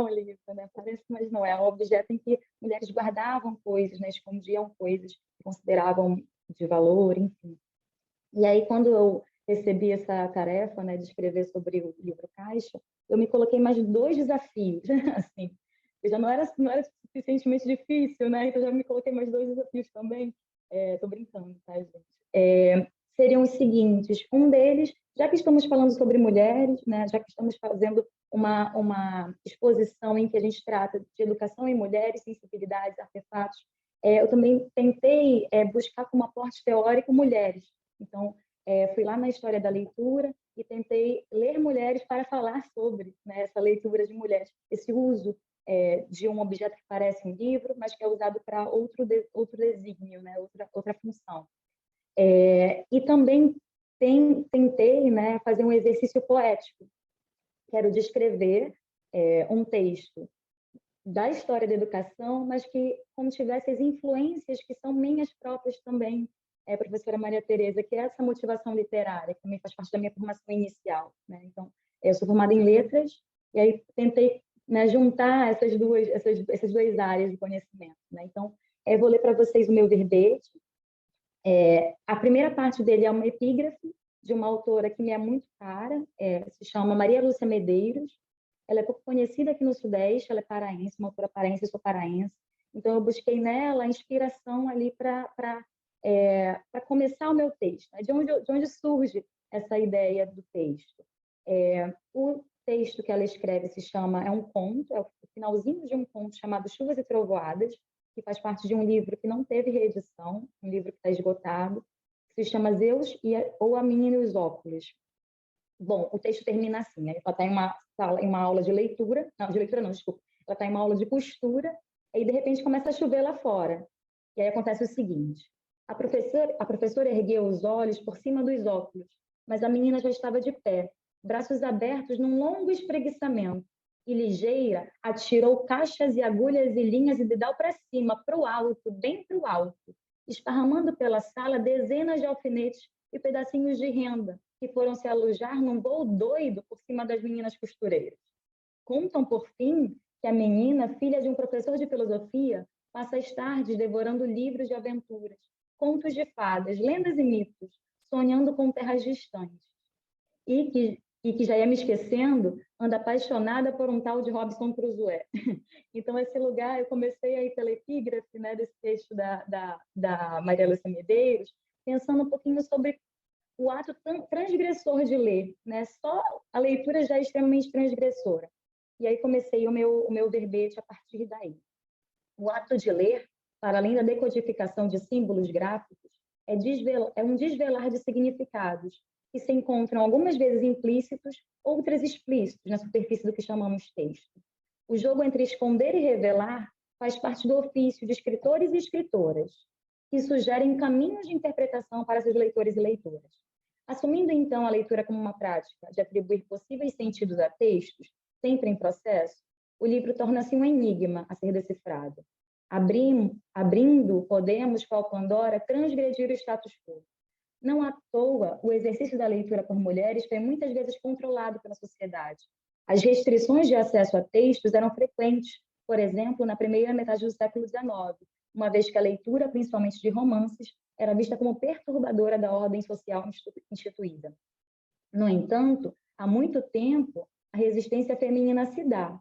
livro, né? Parece, mas não é. É um objeto em que mulheres guardavam coisas, né? Escondiam coisas que consideravam de valor, enfim. E aí, quando eu recebi essa tarefa, né, de escrever sobre o livro Caixa, eu me coloquei mais 2 desafios, assim. Eu já não era suficientemente difícil, né? Então, já me coloquei mais 2 desafios também. Tô brincando, tá, gente? Seriam os seguintes. Um deles, já que estamos falando sobre mulheres, né, já que estamos fazendo uma exposição em que a gente trata de educação em mulheres, sensibilidades, artefatos, eu também tentei buscar como aporte teórico mulheres. Então, fui lá na história da leitura e tentei ler mulheres para falar sobre, né, essa leitura de mulheres, esse uso de um objeto que parece um livro, mas que é usado para outro desígnio, né, outra função. E também tentei, né, fazer um exercício poético, que era o de escrever um texto da história da educação, mas que tivesse as influências que são minhas próprias também, professora Maria Tereza, que é essa motivação literária, que também faz parte da minha formação inicial, né? Então, eu sou formada em letras, e aí tentei, né, juntar essas duas áreas de conhecimento, né? Então, eu vou ler para vocês o meu verbete. A primeira parte dele é uma epígrafe de uma autora que me é muito cara, se chama Maria Lúcia Medeiros. Ela é pouco conhecida aqui no Sudeste, ela é paraense, uma autora paraense, eu sou paraense. Então, eu busquei nela a inspiração ali para começar o meu texto. De onde surge essa ideia do texto? O texto que ela escreve é um conto, é o finalzinho de um conto chamado Chuvas e Trovoadas, que faz parte de um livro que não teve reedição, um livro que está esgotado, que se chama Zeus ou a Menina e os Óculos. Bom, o texto termina assim, né? Ela está em uma aula de leitura, desculpa. Ela está em uma aula de costura, e de repente começa a chover lá fora. E aí acontece o seguinte: a professora ergueu os olhos por cima dos óculos, mas a menina já estava de pé, braços abertos num longo espreguiçamento, e ligeira atirou caixas e agulhas e linhas e dedal para cima, para o alto, bem para o alto, esparramando pela sala dezenas de alfinetes e pedacinhos de renda, que foram se alojar num voo doido por cima das meninas costureiras. Contam, por fim, que a menina, filha de um professor de filosofia, passa as tardes devorando livros de aventuras, contos de fadas, lendas e mitos, sonhando com terras distantes. E que já ia me esquecendo, anda apaixonada por um tal de Robinson Crusoe. Então, esse lugar, eu comecei a ir pela epígrafe, né, desse texto da Maria Lúcia Medeiros, pensando um pouquinho sobre o ato transgressor de ler, né? Só a leitura já é extremamente transgressora. E aí comecei o meu verbete a partir daí. O ato de ler, para além da decodificação de símbolos gráficos, é um desvelar de significados, que se encontram algumas vezes implícitos, outras explícitos na superfície do que chamamos texto. O jogo entre esconder e revelar faz parte do ofício de escritores e escritoras, que sugerem caminhos de interpretação para seus leitores e leitoras. Assumindo, então, a leitura como uma prática de atribuir possíveis sentidos a textos, sempre em processo, o livro torna-se um enigma a ser decifrado. Abrindo, podemos, qual Pandora, transgredir o status quo. Não à toa, o exercício da leitura por mulheres foi muitas vezes controlado pela sociedade. As restrições de acesso a textos eram frequentes, por exemplo, na primeira metade do século XIX, uma vez que a leitura, principalmente de romances, era vista como perturbadora da ordem social instituída. No entanto, há muito tempo, a resistência feminina se dá,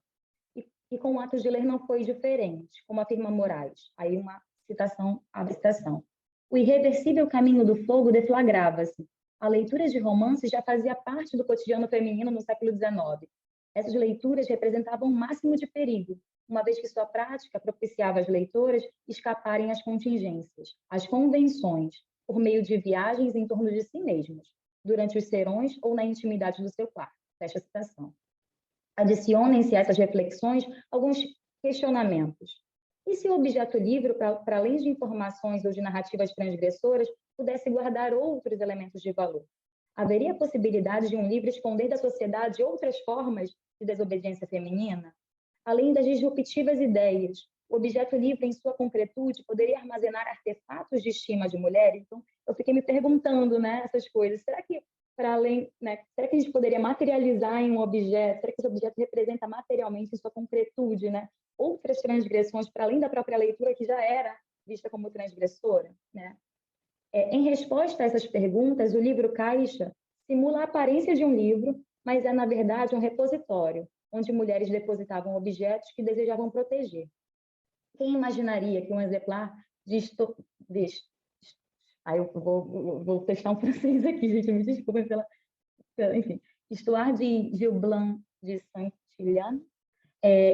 e com o ato de ler não foi diferente, como afirma Moraes. Aí uma citação, abre citação. O irreversível caminho do fogo deflagrava-se. A leitura de romances já fazia parte do cotidiano feminino no século XIX. Essas leituras representavam um máximo de perigo, uma vez que sua prática propiciava às leitoras escaparem às contingências, às convenções, por meio de viagens em torno de si mesmos, durante os serões ou na intimidade do seu quarto. Fecha a citação. Adicionem-se a essas reflexões alguns questionamentos. E se o objeto livro, para além de informações ou de narrativas transgressoras, pudesse guardar outros elementos de valor? Haveria a possibilidade de um livro esconder da sociedade outras formas de desobediência feminina? Além das disruptivas ideias, o objeto livre, em sua concretude, poderia armazenar artefatos de estima de mulheres? Então, eu fiquei me perguntando, né, essas coisas. Será que, para além, né, será que a gente poderia materializar em um objeto? Será que esse objeto representa materialmente, em sua concretude, né, outras transgressões, para além da própria leitura, que já era vista como transgressora, né? Em resposta a essas perguntas, o livro Caixa simula a aparência de um livro, mas é, na verdade, um repositório, onde mulheres depositavam objetos que desejavam proteger. Quem imaginaria que um exemplar eu vou testar um francês aqui, gente, me desculpem enfim. Histoire de Gil Blanc de Saint-Hillian,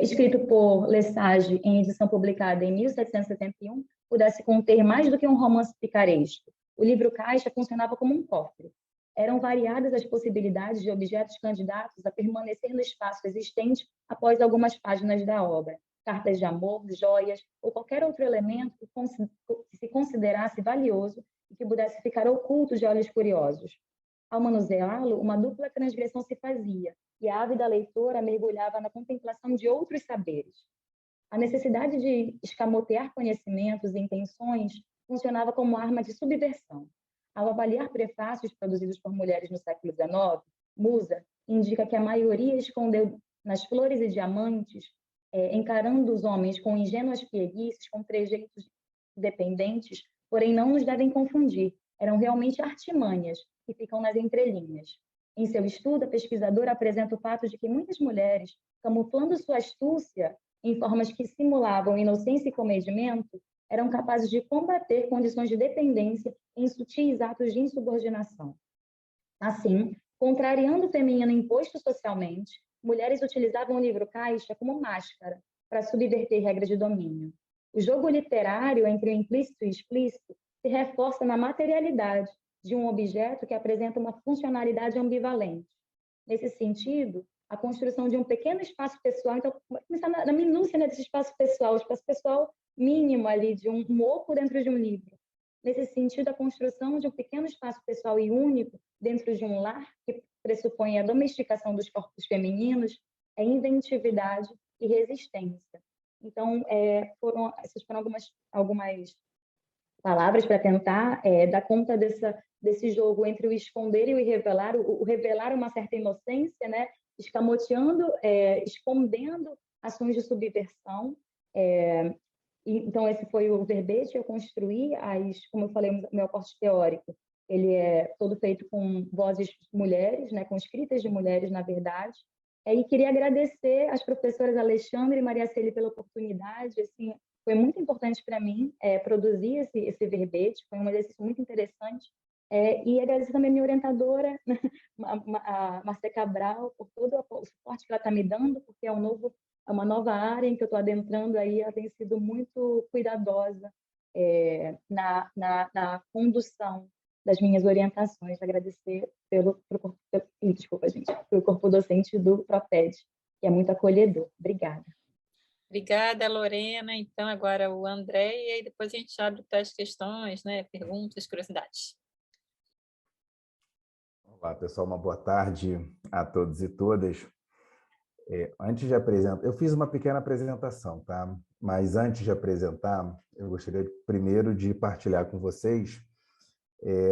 escrito por Lesage em edição publicada em 1771, pudesse conter mais do que um romance picaresco. O livro Caixa funcionava como um cofre. Eram variadas as possibilidades de objetos candidatos a permanecer no espaço existente após algumas páginas da obra. Cartas de amor, joias ou qualquer outro elemento que se considerasse valioso e que pudesse ficar oculto de olhos curiosos. Ao manuseá-lo, uma dupla transgressão se fazia, e a ávida leitora mergulhava na contemplação de outros saberes. A necessidade de escamotear conhecimentos e intenções funcionava como arma de subversão. Ao avaliar prefácios produzidos por mulheres no século XIX, Musa indica que a maioria escondeu nas flores e diamantes, encarando os homens com ingênuas pieguices, com trejeitos dependentes, porém não nos devem confundir, eram realmente artimanhas que ficam nas entrelinhas. Em seu estudo, a pesquisadora apresenta o fato de que muitas mulheres, camuflando sua astúcia em formas que simulavam inocência e comedimento, eram capazes de combater condições de dependência em sutis atos de insubordinação. Assim, contrariando o feminino imposto socialmente, mulheres utilizavam o livro Caixa como máscara para subverter regras de domínio. O jogo literário entre o implícito e o explícito se reforça na materialidade de um objeto que apresenta uma funcionalidade ambivalente. Nesse sentido, a construção de um pequeno espaço pessoal, então, começar na minúcia, né, desse espaço pessoal, o espaço pessoal mínimo ali, de um oco dentro de um livro. Nesse sentido, a construção de um pequeno espaço pessoal e único dentro de um lar, que pressupõe a domesticação dos corpos femininos, é inventividade e resistência. Então, essas foram algumas palavras para tentar dar conta desse jogo entre o esconder e o revelar. O revelar uma certa inocência, né? Escamoteando, escondendo ações de subversão. Então, esse foi o verbete. Eu construí, como eu falei, o meu aporte teórico, ele é todo feito com vozes mulheres, né? Com escritas de mulheres, na verdade. E queria agradecer às professoras Alexandre e Maria Celi pela oportunidade. Assim, foi muito importante para mim produzir esse verbete, foi um exercício muito interessante. E agradecer também a minha orientadora, a Marcia Cabral, por todo o suporte que ela está me dando, porque é uma nova área em que eu estou adentrando, aí ela tem sido muito cuidadosa na condução das minhas orientações. Agradecer pelo corpo docente do PROPED, que é muito acolhedor. Obrigada. Obrigada, Lorena. Então, agora o André, e aí depois a gente abre para as questões, né? Perguntas, curiosidades. Olá, pessoal, uma boa tarde a todos e todas. Antes de apresentar, eu fiz uma pequena apresentação, tá? Mas antes de apresentar, eu gostaria primeiro de partilhar com vocês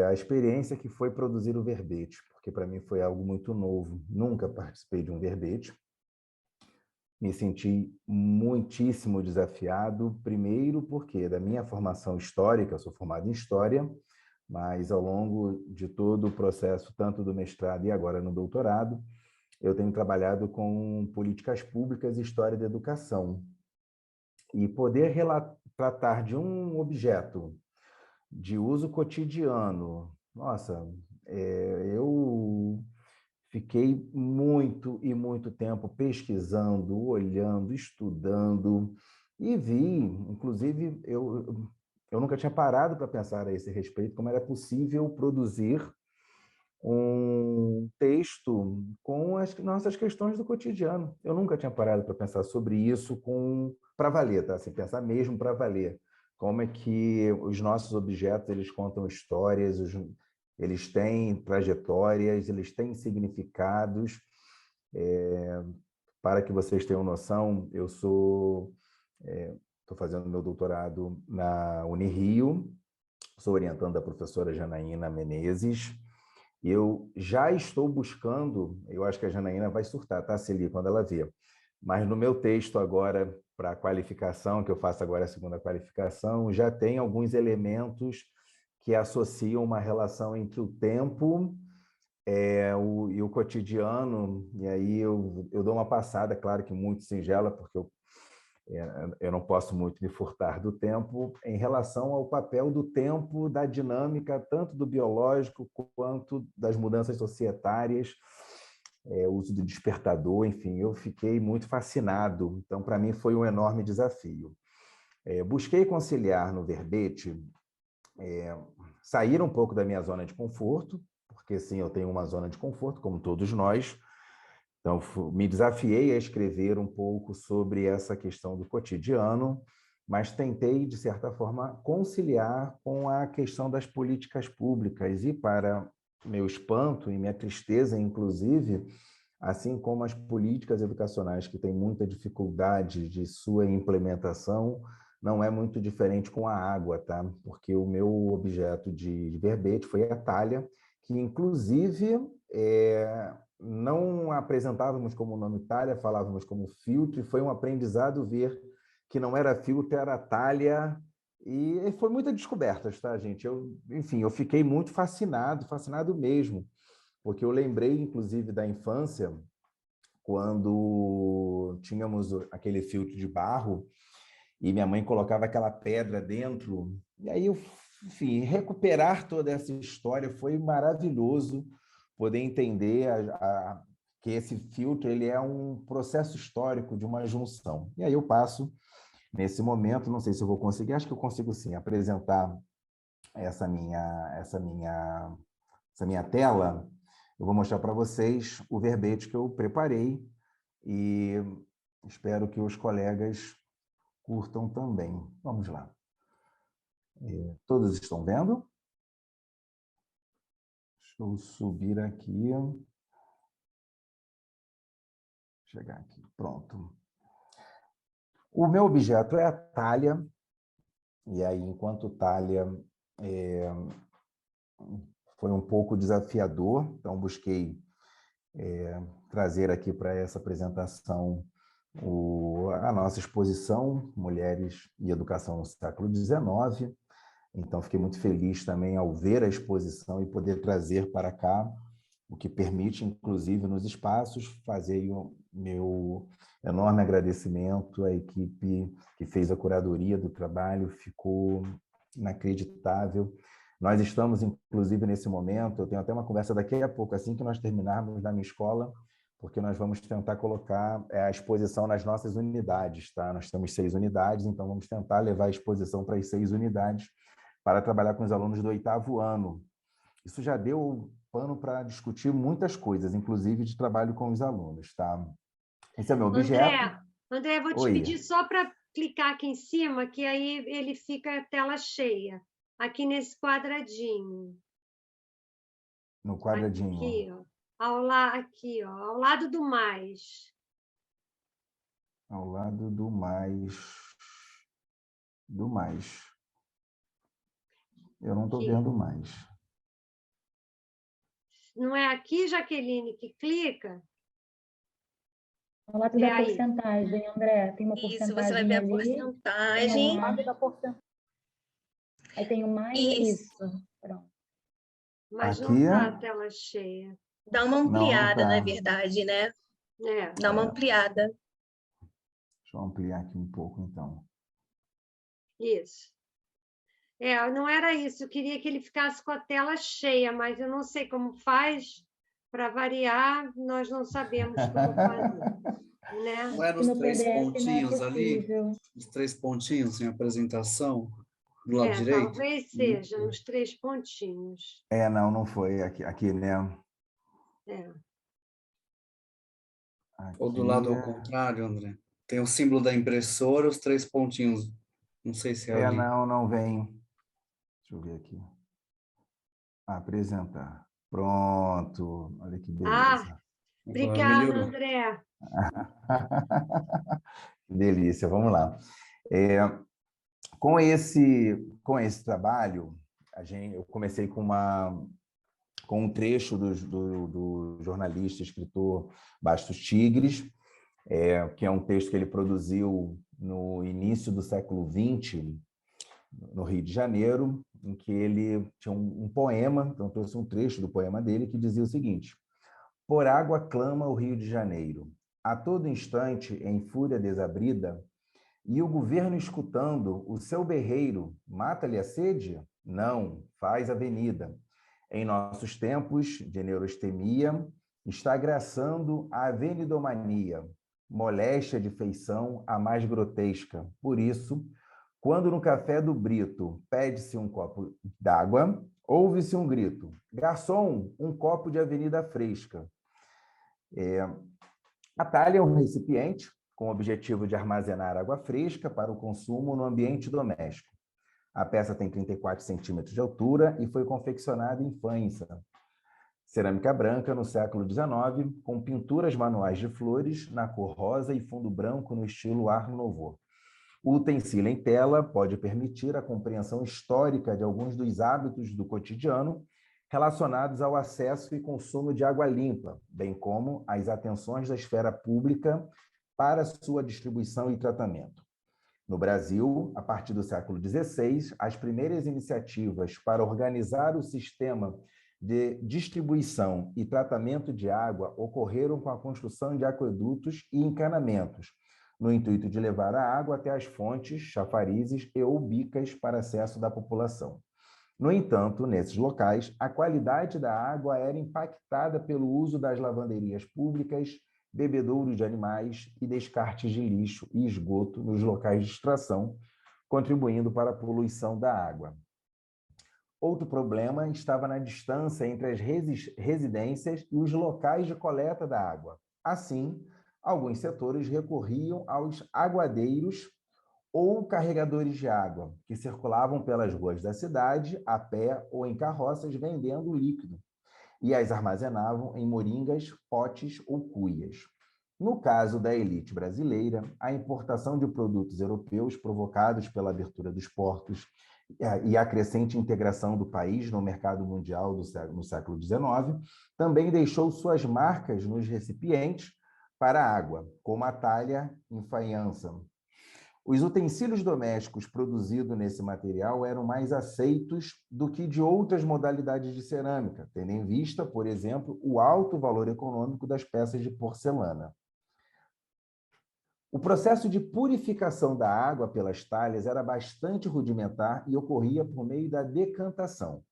a experiência que foi produzir o verbete, porque para mim foi algo muito novo. Nunca participei de um verbete. Me senti muitíssimo desafiado, primeiro porque da minha formação histórica, eu sou formado em História, mas ao longo de todo o processo, tanto do mestrado e agora no doutorado, eu tenho trabalhado com políticas públicas e história da educação. E poder tratar de um objeto de uso cotidiano, nossa, eu fiquei muito e muito tempo pesquisando, olhando, estudando, e vi, inclusive, eu eu nunca tinha parado para pensar a esse respeito, como era possível produzir um texto com as nossas questões do cotidiano. Eu nunca tinha parado para pensar sobre isso para valer, tá? Assim, pensar mesmo para valer. Como é que os nossos objetos eles contam histórias, eles têm trajetórias, eles têm significados. Para que vocês tenham noção, eu estou fazendo meu doutorado na Unirio, sou orientando a professora Janaína Menezes. Eu já estou buscando, eu acho que a Janaína vai surtar, tá, Celi, quando ela vê. Mas no meu texto agora, para a qualificação, que eu faço agora a segunda qualificação, já tem alguns elementos que associam uma relação entre o tempo e o cotidiano, e aí eu dou uma passada, claro que muito singela, porque eu não posso muito me furtar do tempo, em relação ao papel do tempo, da dinâmica, tanto do biológico quanto das mudanças societárias, o uso do despertador, enfim, eu fiquei muito fascinado. Então, para mim, foi um enorme desafio. Busquei conciliar no verbete, sair um pouco da minha zona de conforto, porque, sim, eu tenho uma zona de conforto, como todos nós. Então, me desafiei a escrever um pouco sobre essa questão do cotidiano, mas tentei, de certa forma, conciliar com a questão das políticas públicas e, para meu espanto e minha tristeza, inclusive, assim como as políticas educacionais que têm muita dificuldade de sua implementação, não é muito diferente com a água, tá? Porque o meu objeto de verbete foi a talha, que, inclusive, não apresentávamos como nome talha, falávamos como filtro, e foi um aprendizado ver que não era filtro, era talha, e foi muita descobertas, tá, gente? Enfim, eu fiquei muito fascinado mesmo, porque eu lembrei, inclusive, da infância, quando tínhamos aquele filtro de barro, e minha mãe colocava aquela pedra dentro, e aí, enfim, recuperar toda essa história foi maravilhoso, poder entender que esse filtro ele é um processo histórico de uma junção. E aí eu passo, nesse momento, não sei se eu vou conseguir, acho que eu consigo sim, apresentar essa minha tela. Eu vou mostrar para vocês o verbete que eu preparei e espero que os colegas curtam também. Vamos lá. Todos estão vendo? Deixa eu subir aqui. Chegar aqui, pronto. O meu objeto é a talha, e aí, enquanto talha, foi um pouco desafiador, então busquei trazer aqui para essa apresentação a nossa exposição, Mulheres e Educação no Século XIX. Então, fiquei muito feliz também ao ver a exposição e poder trazer para cá, o que permite, inclusive, nos espaços, fazer o meu enorme agradecimento à equipe que fez a curadoria do trabalho, ficou inacreditável. Nós estamos, inclusive, nesse momento, eu tenho até uma conversa daqui a pouco, assim que nós terminarmos na minha escola, porque nós vamos tentar colocar a exposição nas nossas unidades, tá? Nós temos 6 unidades, então vamos tentar levar a exposição para as 6 unidades para trabalhar com os alunos do 8º ano. Isso já deu pano para discutir muitas coisas, inclusive de trabalho com os alunos, tá? Esse é meu objeto. André, vou te pedir só para clicar aqui em cima, que aí ele fica a tela cheia, aqui nesse quadradinho. No quadradinho. Aqui, ó. Ao lado do mais. Ao lado do mais. Do mais. Eu não estou vendo mais. Não é aqui, Jaqueline, que clica? Ao lado da porcentagem, André, tem uma porcentagem. Isso, você vai ver ali, a porcentagem. Aí tem o mais. Isso. Pronto. Mas aqui não está a tela cheia. Dá uma ampliada, na verdade, né? Dá uma ampliada. Deixa eu ampliar aqui um pouco, então. Isso. Não era isso. Eu queria que ele ficasse com a tela cheia, mas eu não sei como faz. Para variar, nós não sabemos como fazer. Né? Não é nos 3 pontinhos ali? Os 3 pontinhos em apresentação? do lado direito? Talvez seja, nos 3 pontinhos. Não foi aqui, né? Aqui. Ou do lado ao contrário, André? Tem o símbolo da impressora, os 3 pontinhos. Não sei se é ali. Não vem. Deixa eu ver aqui. Apresentar. Pronto. Olha que beleza. Obrigada, André. Que delícia. Vamos lá. Com esse trabalho, eu comecei com um trecho do jornalista, escritor Bastos Tigres, que é um texto que ele produziu no início do século XX, no Rio de Janeiro, em que ele tinha um poema, então eu trouxe um trecho do poema dele, que dizia o seguinte: por água clama o Rio de Janeiro, a todo instante em fúria desabrida, e o governo escutando o seu berreiro, mata-lhe a sede? Não, faz avenida. Em nossos tempos de neurastemia, está graçando a avenidomania, moléstia de feição a mais grotesca. Por isso, quando no café do Brito pede-se um copo d'água, ouve-se um grito: garçom, um copo de avenida fresca. A talha é um recipiente com o objetivo de armazenar água fresca para o consumo no ambiente doméstico. A peça tem 34 centímetros de altura e foi confeccionada em Faenza, cerâmica branca, no século XIX, com pinturas manuais de flores na cor rosa e fundo branco no estilo Art Nouveau. O utensílio em tela pode permitir a compreensão histórica de alguns dos hábitos do cotidiano relacionados ao acesso e consumo de água limpa, bem como as atenções da esfera pública para sua distribuição e tratamento. No Brasil, a partir do século XVI, as primeiras iniciativas para organizar o sistema de distribuição e tratamento de água ocorreram com a construção de aquedutos e encanamentos, no intuito de levar a água até as fontes, chafarizes e ou bicas para acesso da população. No entanto, nesses locais, a qualidade da água era impactada pelo uso das lavanderias públicas, bebedouro de animais e descartes de lixo e esgoto nos locais de extração, contribuindo para a poluição da água. Outro problema estava na distância entre as residências e os locais de coleta da água. Assim, alguns setores recorriam aos aguadeiros ou carregadores de água, que circulavam pelas ruas da cidade, a pé ou em carroças, vendendo o líquido, e as armazenavam em moringas, potes ou cuias. No caso da elite brasileira, a importação de produtos europeus provocados pela abertura dos portos e a crescente integração do país no mercado mundial no século XIX também deixou suas marcas nos recipientes para a água, como a talha em Faenza. Os utensílios domésticos produzidos nesse material eram mais aceitos do que de outras modalidades de cerâmica, tendo em vista, por exemplo, o alto valor econômico das peças de porcelana. O processo de purificação da água pelas talhas era bastante rudimentar e ocorria por meio da decantação,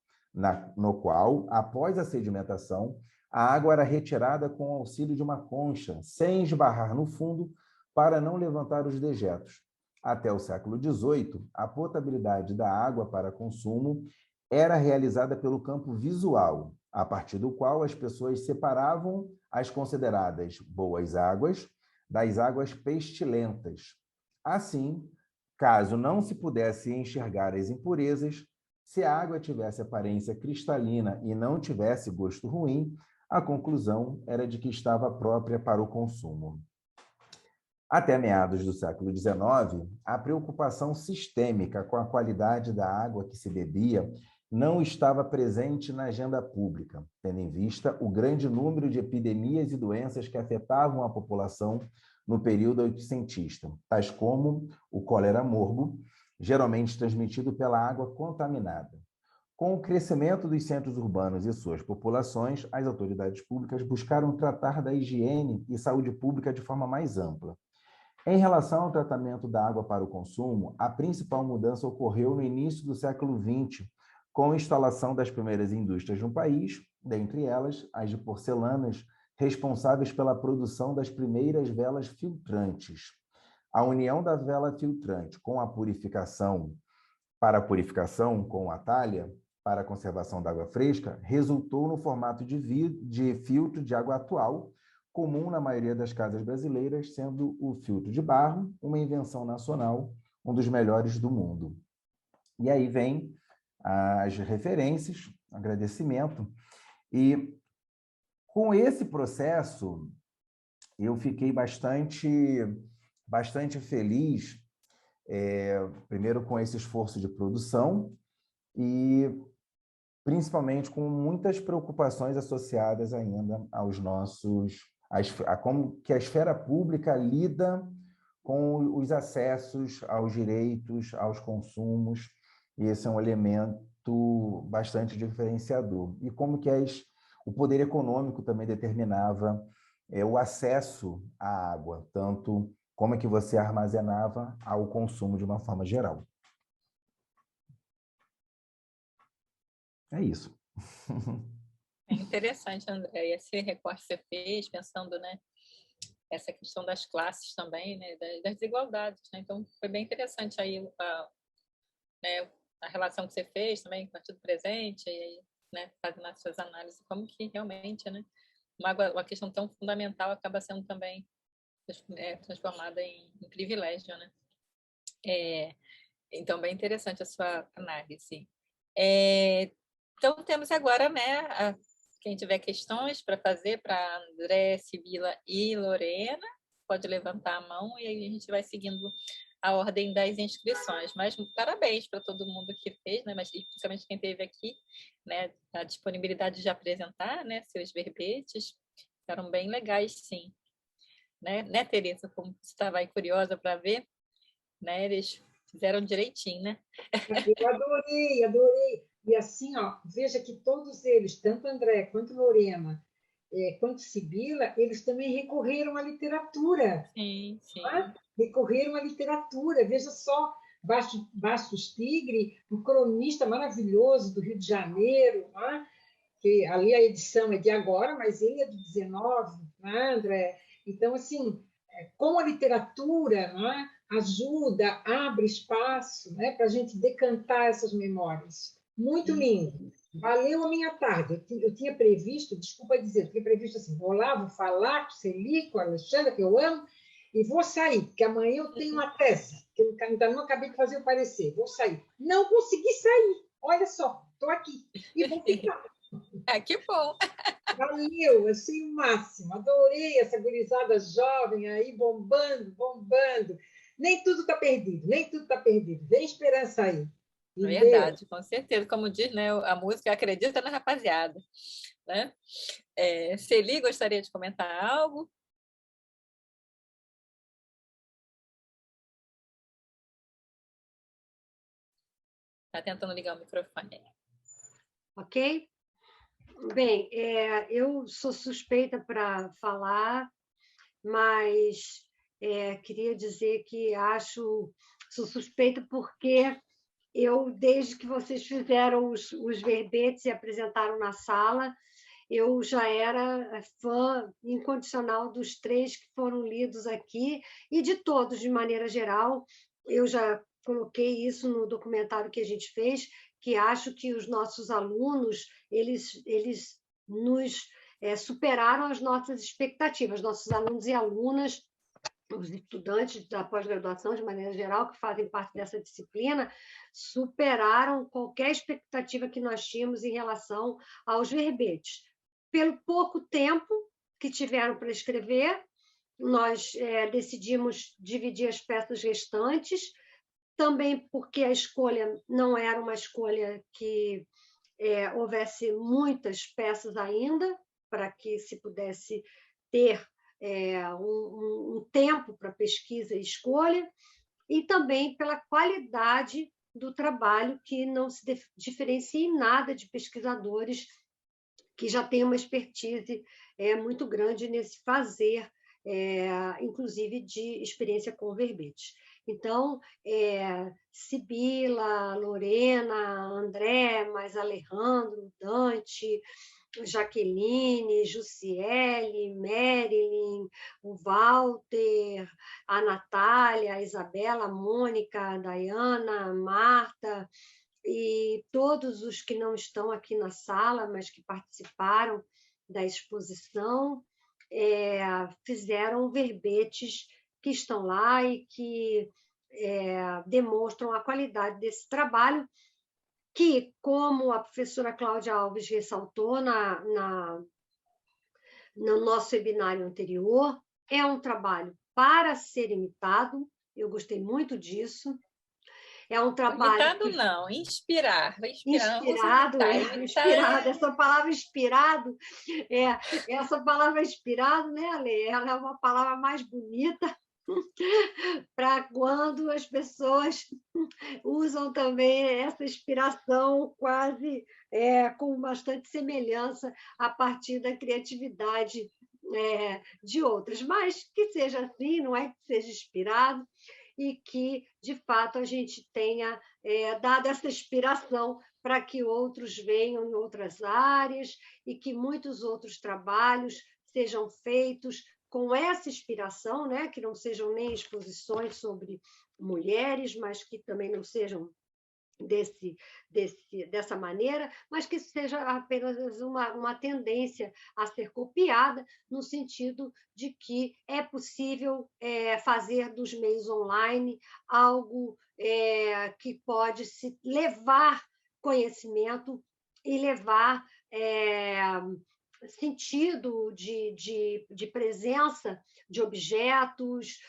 no qual, após a sedimentação, a água era retirada com o auxílio de uma concha, sem esbarrar no fundo, para não levantar os dejetos. Até o século XVIII, a potabilidade da água para consumo era realizada pelo campo visual, a partir do qual as pessoas separavam as consideradas boas águas das águas pestilentas. Assim, caso não se pudesse enxergar as impurezas, se a água tivesse aparência cristalina e não tivesse gosto ruim, a conclusão era de que estava própria para o consumo. Até meados do século XIX, a preocupação sistêmica com a qualidade da água que se bebia não estava presente na agenda pública, tendo em vista o grande número de epidemias e doenças que afetavam a população no período oitocentista, tais como o cólera morbo, geralmente transmitido pela água contaminada. Com o crescimento dos centros urbanos e suas populações, as autoridades públicas buscaram tratar da higiene e saúde pública de forma mais ampla. Em relação ao tratamento da água para o consumo, a principal mudança ocorreu no início do século XX, com a instalação das primeiras indústrias no país, dentre elas as de porcelanas, responsáveis pela produção das primeiras velas filtrantes. A união da vela filtrante com a purificação para a purificação com a talha, para a conservação da água fresca, resultou no formato de filtro de água atual, comum na maioria das casas brasileiras, sendo o filtro de barro uma invenção nacional, um dos melhores do mundo. E aí vem as referências, agradecimento, e com esse processo eu fiquei bastante feliz, primeiro com esse esforço de produção e principalmente com muitas preocupações associadas ainda aos a como que a esfera pública lida com os acessos aos direitos, aos consumos, e esse é um elemento bastante diferenciador. E como que o poder econômico também determinava o acesso à água, tanto como é que você armazenava ao consumo de uma forma geral. É isso. É interessante, André, esse recorte que você fez, pensando, né, essa questão das classes também, né, das desigualdades, né? Então, foi bem interessante aí a relação que você fez também com o partido presente, e aí, né, fazendo as suas análises, como que realmente, né, uma questão tão fundamental acaba sendo também transformada em privilégio, né? Então, bem interessante a sua análise. Então, temos agora, né, quem tiver questões para fazer para André, Sibila e Lorena, pode levantar a mão e aí a gente vai seguindo a ordem das inscrições. Mas parabéns para todo mundo que fez, né, mas principalmente quem esteve aqui, né, a disponibilidade de apresentar, né, seus verbetes, ficaram bem legais, sim. Né, Tereza, como você estava aí curiosa para ver, né, eles fizeram direitinho, né? Eu adorei. E assim, ó, veja que todos eles, tanto André quanto Lorena, quanto Sibila, eles também recorreram à literatura. Sim, sim. Tá? Recorreram à literatura. Veja só, Bastos Tigre, um cronista maravilhoso do Rio de Janeiro, tá? Que ali a edição é de agora, mas ele é do 19, né, André? Então, assim, com a literatura, né, ajuda, abre espaço, né, para a gente decantar essas memórias. Muito lindo. Valeu a minha tarde. Eu tinha previsto, desculpa dizer, eu tinha previsto assim, vou lá, vou falar com Celi, com a Alexandra, que eu amo, e vou sair, porque amanhã eu tenho uma tese, que eu ainda não acabei de fazer o parecer. Vou sair. Não consegui sair. Olha só, estou aqui. E vou ficar. Que bom! Valeu, achei o máximo. Adorei essa gurizada jovem aí, bombando. Nem tudo está perdido, Vem esperança aí. Verdade, com certeza. Como diz, né, a música acredita na rapaziada. Né? Celi, gostaria de comentar algo? Está tentando ligar o microfone. Ok? Bem, eu sou suspeita para falar, mas queria dizer que sou suspeita porque eu, desde que vocês fizeram os verbetes e apresentaram na sala, eu já era fã incondicional dos 3 que foram lidos aqui e de todos, de maneira geral. Eu já coloquei isso no documentário que a gente fez, que acho que os nossos alunos, eles nos superaram as nossas expectativas, nossos alunos e alunas, os estudantes da pós-graduação, de maneira geral, que fazem parte dessa disciplina, superaram qualquer expectativa que nós tínhamos em relação aos verbetes. Pelo pouco tempo que tiveram para escrever, nós decidimos dividir as peças restantes, também porque a escolha não era uma escolha que houvesse muitas peças ainda, para que se pudesse ter um tempo para pesquisa e escolha, e também pela qualidade do trabalho, que não se diferencia em nada de pesquisadores que já têm uma expertise muito grande nesse fazer, inclusive de experiência com verbetes. Então, Sibila, Lorena, André, mais Alejandro, Dante, Jaqueline, Jussiele, Marilyn, o Walter, a Natália, a Isabela, a Mônica, a Dayana, a Marta, e todos os que não estão aqui na sala, mas que participaram da exposição, fizeram verbetes que estão lá e que demonstram a qualidade desse trabalho, que, como a professora Cláudia Alves ressaltou no nosso webinário anterior, é um trabalho para ser imitado, eu gostei muito disso. É um trabalho... Imitado não, inspirar. Inspirado, inspirado. Essa palavra inspirado, essa palavra inspirado, né, Ale? Ela é uma palavra mais bonita para quando as pessoas usam também essa inspiração quase com bastante semelhança a partir da criatividade de outras. Mas que seja assim, não é que seja inspirado, e que, de fato, a gente tenha dado essa inspiração para que outros venham em outras áreas e que muitos outros trabalhos sejam feitos com essa inspiração, né? Que não sejam nem exposições sobre mulheres, mas que também não sejam dessa maneira, mas que seja apenas uma tendência a ser copiada, no sentido de que é possível fazer dos meios online algo que pode se levar conhecimento e levar sentido de presença de objetos,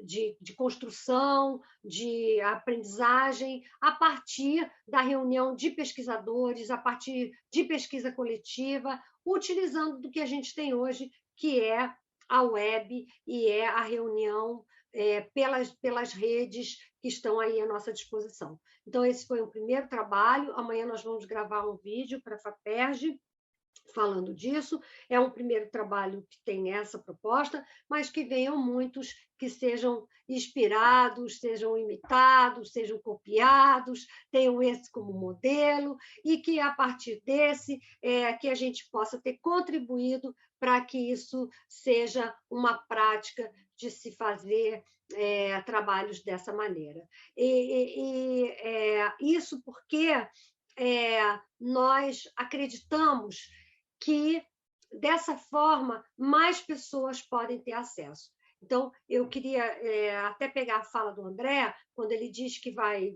de construção, de aprendizagem, a partir da reunião de pesquisadores, a partir de pesquisa coletiva, utilizando do que a gente tem hoje, que é a web e é a reunião pelas redes que estão aí à nossa disposição. Então, esse foi o primeiro trabalho. Amanhã nós vamos gravar um vídeo para a FAPERJ, falando disso. É um primeiro trabalho que tem essa proposta, mas que venham muitos que sejam inspirados, sejam imitados, sejam copiados, tenham esse como modelo, e que, a partir desse, que a gente possa ter contribuído para que isso seja uma prática de se fazer trabalhos dessa maneira. Isso porque nós acreditamos que, dessa forma, mais pessoas podem ter acesso. Então, eu queria até pegar a fala do André, quando ele diz que vai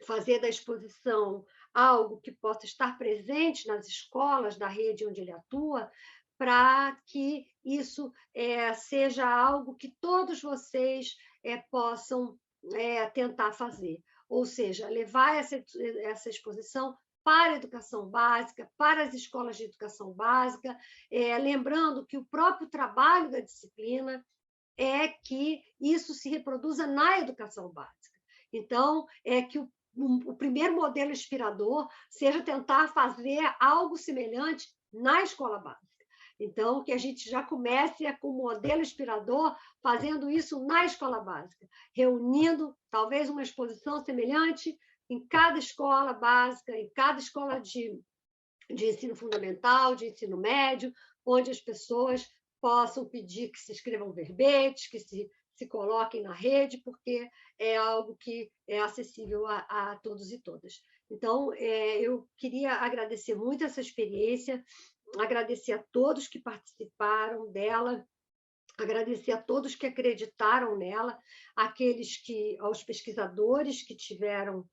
fazer da exposição algo que possa estar presente nas escolas da rede onde ele atua, para que isso seja algo que todos vocês possam tentar fazer. Ou seja, levar essa exposição para a educação básica, para as escolas de educação básica, lembrando que o próprio trabalho da disciplina é que isso se reproduza na educação básica. Então, que o primeiro modelo inspirador seja tentar fazer algo semelhante na escola básica. Então, que a gente já comece com o modelo inspirador, fazendo isso na escola básica, reunindo talvez uma exposição semelhante em cada escola básica, em cada escola de ensino fundamental, de ensino médio, onde as pessoas possam pedir que se escrevam verbetes, que se coloquem na rede, porque é algo que é acessível a todos e todas. Então, eu queria agradecer muito essa experiência, agradecer a todos que participaram dela, agradecer a todos que acreditaram nela, aos pesquisadores que tiveram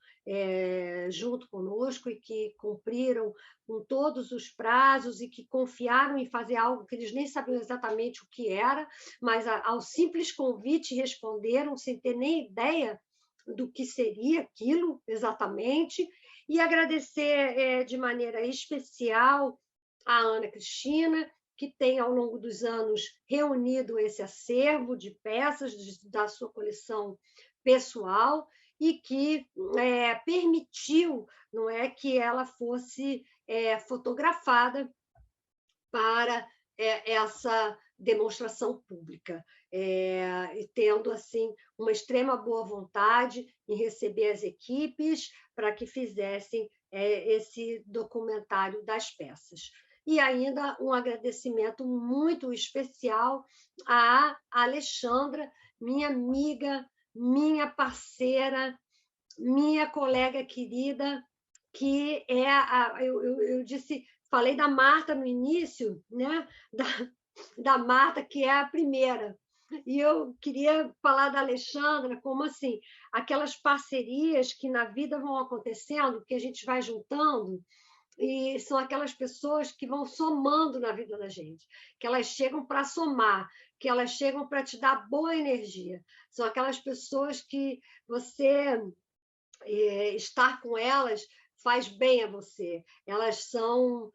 junto conosco e que cumpriram com todos os prazos e que confiaram em fazer algo que eles nem sabiam exatamente o que era, mas ao simples convite responderam sem ter nem ideia do que seria aquilo exatamente, e agradecer de maneira especial a Ana Cristina, que tem, ao longo dos anos, reunido esse acervo de peças da sua coleção pessoal e que permitiu, não é, que ela fosse fotografada para essa demonstração pública, e tendo assim uma extrema boa vontade em receber as equipes para que fizessem esse documentário das peças. E ainda um agradecimento muito especial à Alexandra, minha amiga, minha parceira, minha colega querida, que é eu falei da Marta no início, né? Da Marta, que é a primeira. E eu queria falar da Alexandra como assim, aquelas parcerias que na vida vão acontecendo, que a gente vai juntando, e são aquelas pessoas que vão somando na vida da gente, que elas chegam para somar, que elas chegam para te dar boa energia. São aquelas pessoas que você estar com elas faz bem a você. Elas são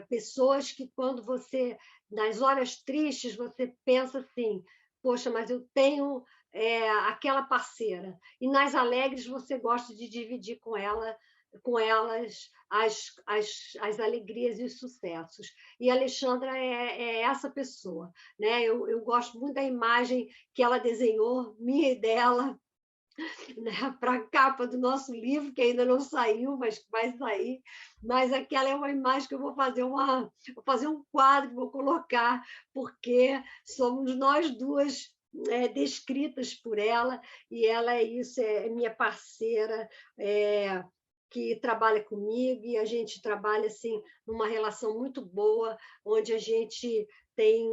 pessoas que, quando você, nas horas tristes, você pensa assim, poxa, mas eu tenho aquela parceira. E nas alegres você gosta de dividir com elas as alegrias e os sucessos. E a Alexandra é essa pessoa, né? Eu gosto muito da imagem que ela desenhou, minha e dela, né, para a capa do nosso livro, que ainda não saiu, mas que vai sair. Mas aquela é uma imagem que eu vou fazer um quadro, vou colocar, porque somos nós duas descritas por ela, e ela é minha parceira, que trabalha comigo, e a gente trabalha assim, numa relação muito boa, onde a gente tem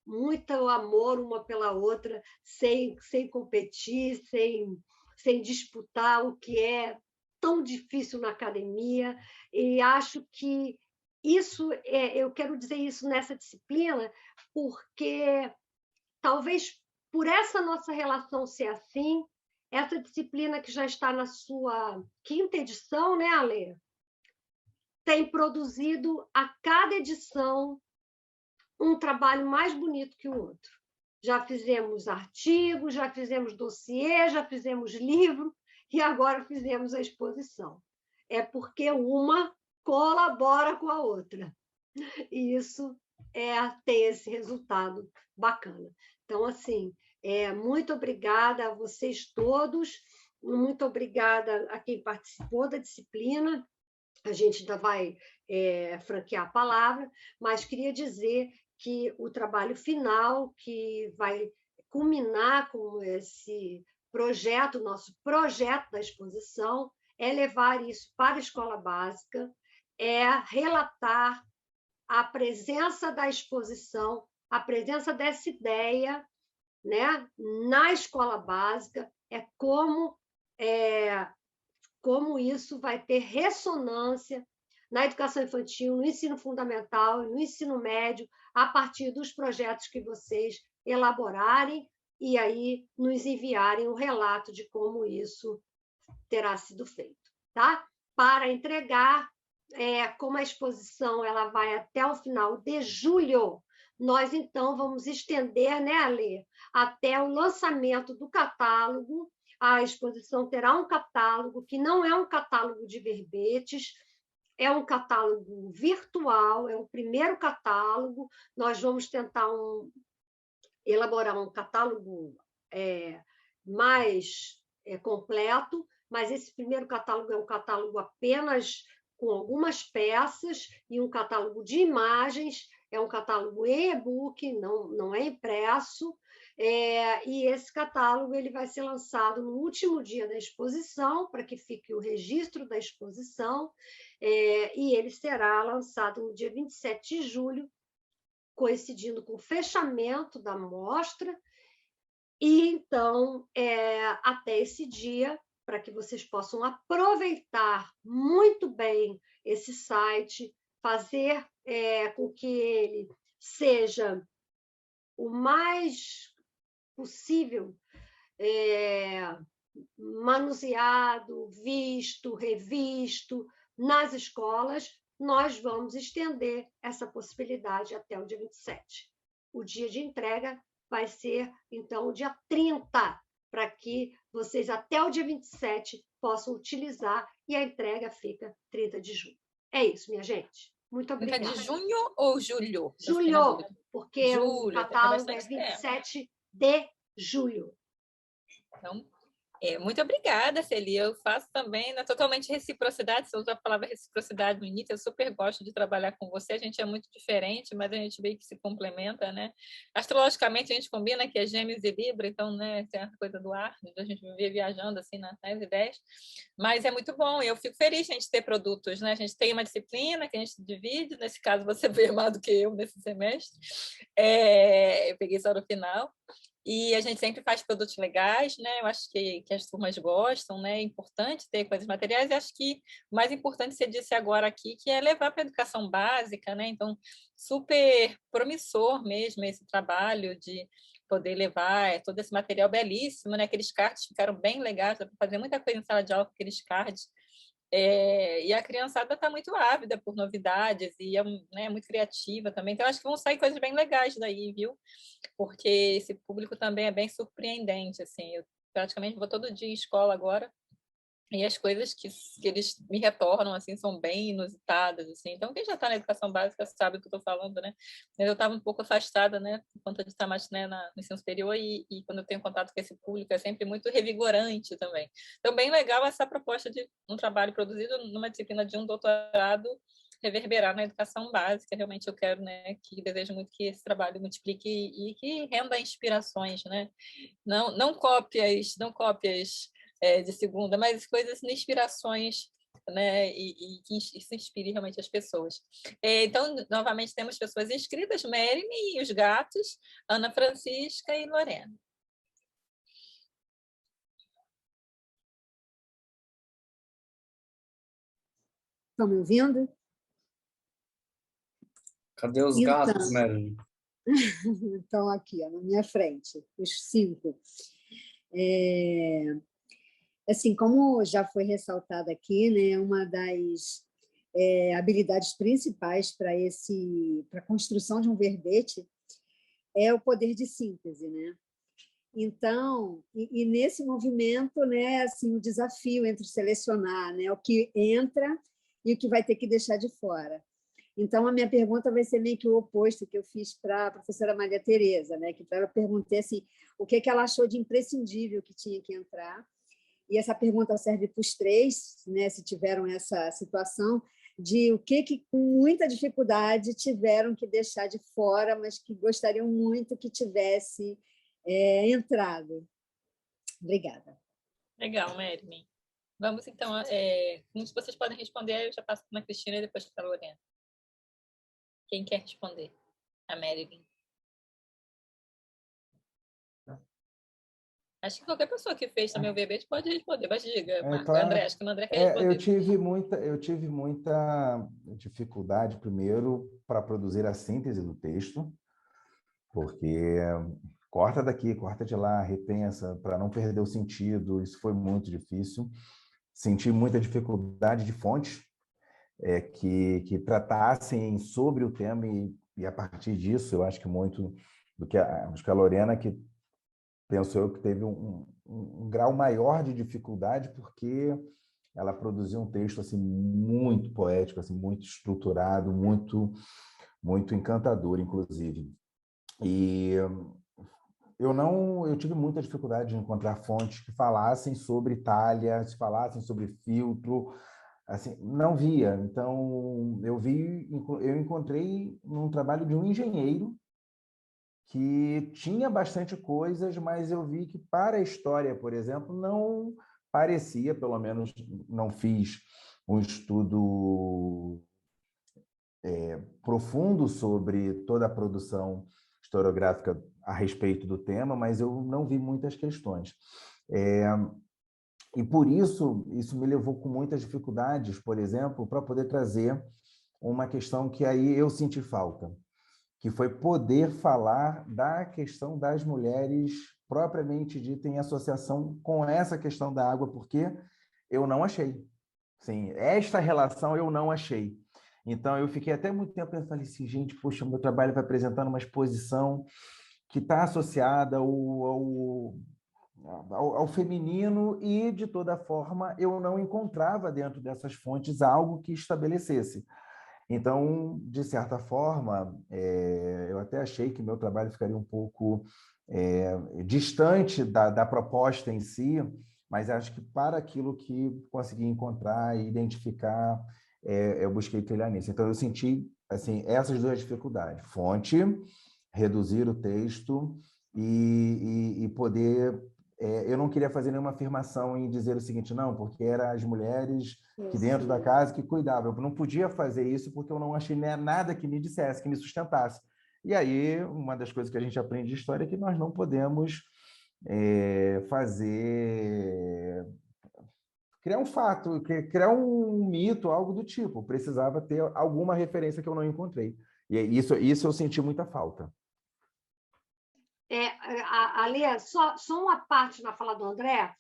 muito amor uma pela outra, sem competir, sem disputar, o que é tão difícil na academia. E acho que eu quero dizer isso nessa disciplina, porque talvez por essa nossa relação ser assim, essa disciplina que já está na sua 5ª edição, né, Ale? Tem produzido a cada edição um trabalho mais bonito que o outro. Já fizemos artigos, já fizemos dossiê, já fizemos livro, e agora fizemos a exposição. É porque uma colabora com a outra. E isso tem esse resultado bacana. Então, assim, muito obrigada a vocês todos, muito obrigada a quem participou da disciplina. A gente ainda vai franquear a palavra, mas queria dizer que o trabalho final, que vai culminar com esse projeto, nosso projeto da exposição, é levar isso para a escola básica, é relatar a presença da exposição, a presença dessa ideia, né, na escola básica, como isso vai ter ressonância na educação infantil, no ensino fundamental, no ensino médio, a partir dos projetos que vocês elaborarem e aí nos enviarem o relato de como isso terá sido feito, tá? Para entregar, como a exposição ela vai até o final de julho, nós, então, vamos estender, né, Ale, até o lançamento do catálogo. A exposição terá um catálogo que não é um catálogo de verbetes, é um catálogo virtual, é o primeiro catálogo. Nós vamos tentar elaborar um catálogo mais completo, mas esse primeiro catálogo é um catálogo apenas com algumas peças e um catálogo de imagens, é um catálogo em e-book, não é impresso, e esse catálogo ele vai ser lançado no último dia da exposição, para que fique o registro da exposição, e ele será lançado no dia 27 de julho, coincidindo com o fechamento da mostra, e então, até esse dia, para que vocês possam aproveitar muito bem esse site, fazer com que ele seja o mais possível manuseado, visto, revisto nas escolas, nós vamos estender essa possibilidade até o dia 27. O dia de entrega vai ser, então, o dia 30, para que vocês, até o dia 27, possam utilizar, e a entrega fica 30 de julho. É isso, minha gente. Muito obrigada. 30 de junho ou julho? Julho, porque o catálogo é 27 de julho. Então, Muito obrigada, Celi. Eu faço também, né, totalmente reciprocidade. Você usou a palavra reciprocidade no início. Eu super gosto de trabalhar com você. A gente é muito diferente, mas a gente meio que se complementa, né? Astrologicamente, a gente combina que é Gêmeos e Libra, então, né, tem a coisa do ar, a gente vive viajando assim nas ideias. Mas é muito bom. E eu fico feliz de a gente ter produtos, né? A gente tem uma disciplina que a gente divide. Nesse caso, você veio mais do que eu nesse semestre. Eu peguei só no final. E a gente sempre faz produtos legais, né? Eu acho que as turmas gostam, né? É importante ter coisas materiais. E acho que o mais importante, você disse agora aqui, que é levar para a educação básica, né? Então, super promissor mesmo esse trabalho de poder levar todo esse material belíssimo, né? Aqueles cards ficaram bem legais, dá para fazer muita coisa em sala de aula com aqueles cards. E a criançada está muito ávida por novidades e né, muito criativa também. Então, acho que vão sair coisas bem legais daí, viu? Porque esse público também é bem surpreendente. Assim, eu praticamente vou todo dia em escola agora e as coisas que eles me retornam assim são bem inusitadas. Assim. Então, quem já está na educação básica sabe do que eu estou falando, né? Eu estava um pouco afastada, né, por conta de estar mais, né, no ensino superior e quando eu tenho contato com esse público é sempre muito revigorante também. Então, bem legal essa proposta de um trabalho produzido numa disciplina de um doutorado reverberar na educação básica. Realmente eu quero, né, que desejo muito que esse trabalho multiplique e que renda inspirações, né? Não cópias de segunda, mas coisas, inspirações, né? E que se inspire realmente as pessoas. Então, novamente, temos pessoas inscritas, Merine e os gatos, Ana Francisca e Lorena. Estão me ouvindo? Cadê os gatos, Merine? Estão aqui, ó, na minha frente, os 5. Assim, como já foi ressaltado aqui, né, uma das habilidades principais para a construção de um verbete é o poder de síntese, né? Então, e nesse movimento, né, assim, o desafio entre selecionar, né, o que entra e o que vai ter que deixar de fora. Então, a minha pergunta vai ser meio que o oposto que eu fiz para a professora Maria Tereza, né, que para ela perguntei assim, o que ela achou de imprescindível que tinha que entrar. E essa pergunta serve para os 3, né, se tiveram essa situação, de o que com muita dificuldade tiveram que deixar de fora, mas que gostariam muito que tivesse entrado. Obrigada. Legal, Merine. Vamos, então, muitos de vocês podem responder, eu já passo para a Cristina e depois para a Lorena. Quem quer responder? A Merine. Acho que qualquer pessoa que fez também o verbete pode responder, mas diga, claro. André, acho que o André quer responder. Eu tive muita dificuldade, primeiro, para produzir a síntese do texto, porque corta daqui, corta de lá, repensa, para não perder o sentido, isso foi muito difícil. Senti muita dificuldade de fontes que tratassem sobre o tema e a partir disso, eu acho que muito do que a Lorena, que penso eu que teve um grau maior de dificuldade, porque ela produziu um texto assim, muito poético, assim, muito estruturado, muito encantador, inclusive. E eu tive muita dificuldade de encontrar fontes que falassem sobre talha, que falassem sobre filtro, assim, não via. Então, eu encontrei num trabalho de um engenheiro que tinha bastante coisas, mas eu vi que para a história, por exemplo, não parecia, pelo menos não fiz um estudo profundo sobre toda a produção historiográfica a respeito do tema, mas eu não vi muitas questões. E por isso me levou com muitas dificuldades, por exemplo, para poder trazer uma questão que aí eu senti falta, que foi poder falar da questão das mulheres propriamente dita em associação com essa questão da água, porque eu não achei. Sim, esta relação eu não achei. Então, eu fiquei até muito tempo pensando assim, gente, poxa, meu trabalho vai apresentando uma exposição que está associada ao feminino e, de toda forma, eu não encontrava dentro dessas fontes algo que estabelecesse. Então, de certa forma, eu até achei que meu trabalho ficaria um pouco distante da proposta em si, mas acho que para aquilo que consegui encontrar e identificar, eu busquei trilhar nisso. Então, eu senti assim, essas duas dificuldades: fonte, reduzir o texto e poder... eu não queria fazer nenhuma afirmação em dizer o seguinte, não, porque eram as mulheres que dentro da casa que cuidavam. Eu não podia fazer isso porque eu não achei nada que me dissesse, que me sustentasse. E aí, uma das coisas que a gente aprende de história é que nós não podemos criar um fato, criar um mito, algo do tipo. Precisava ter alguma referência que eu não encontrei. E isso eu senti muita falta. Ali, só uma parte na fala do André.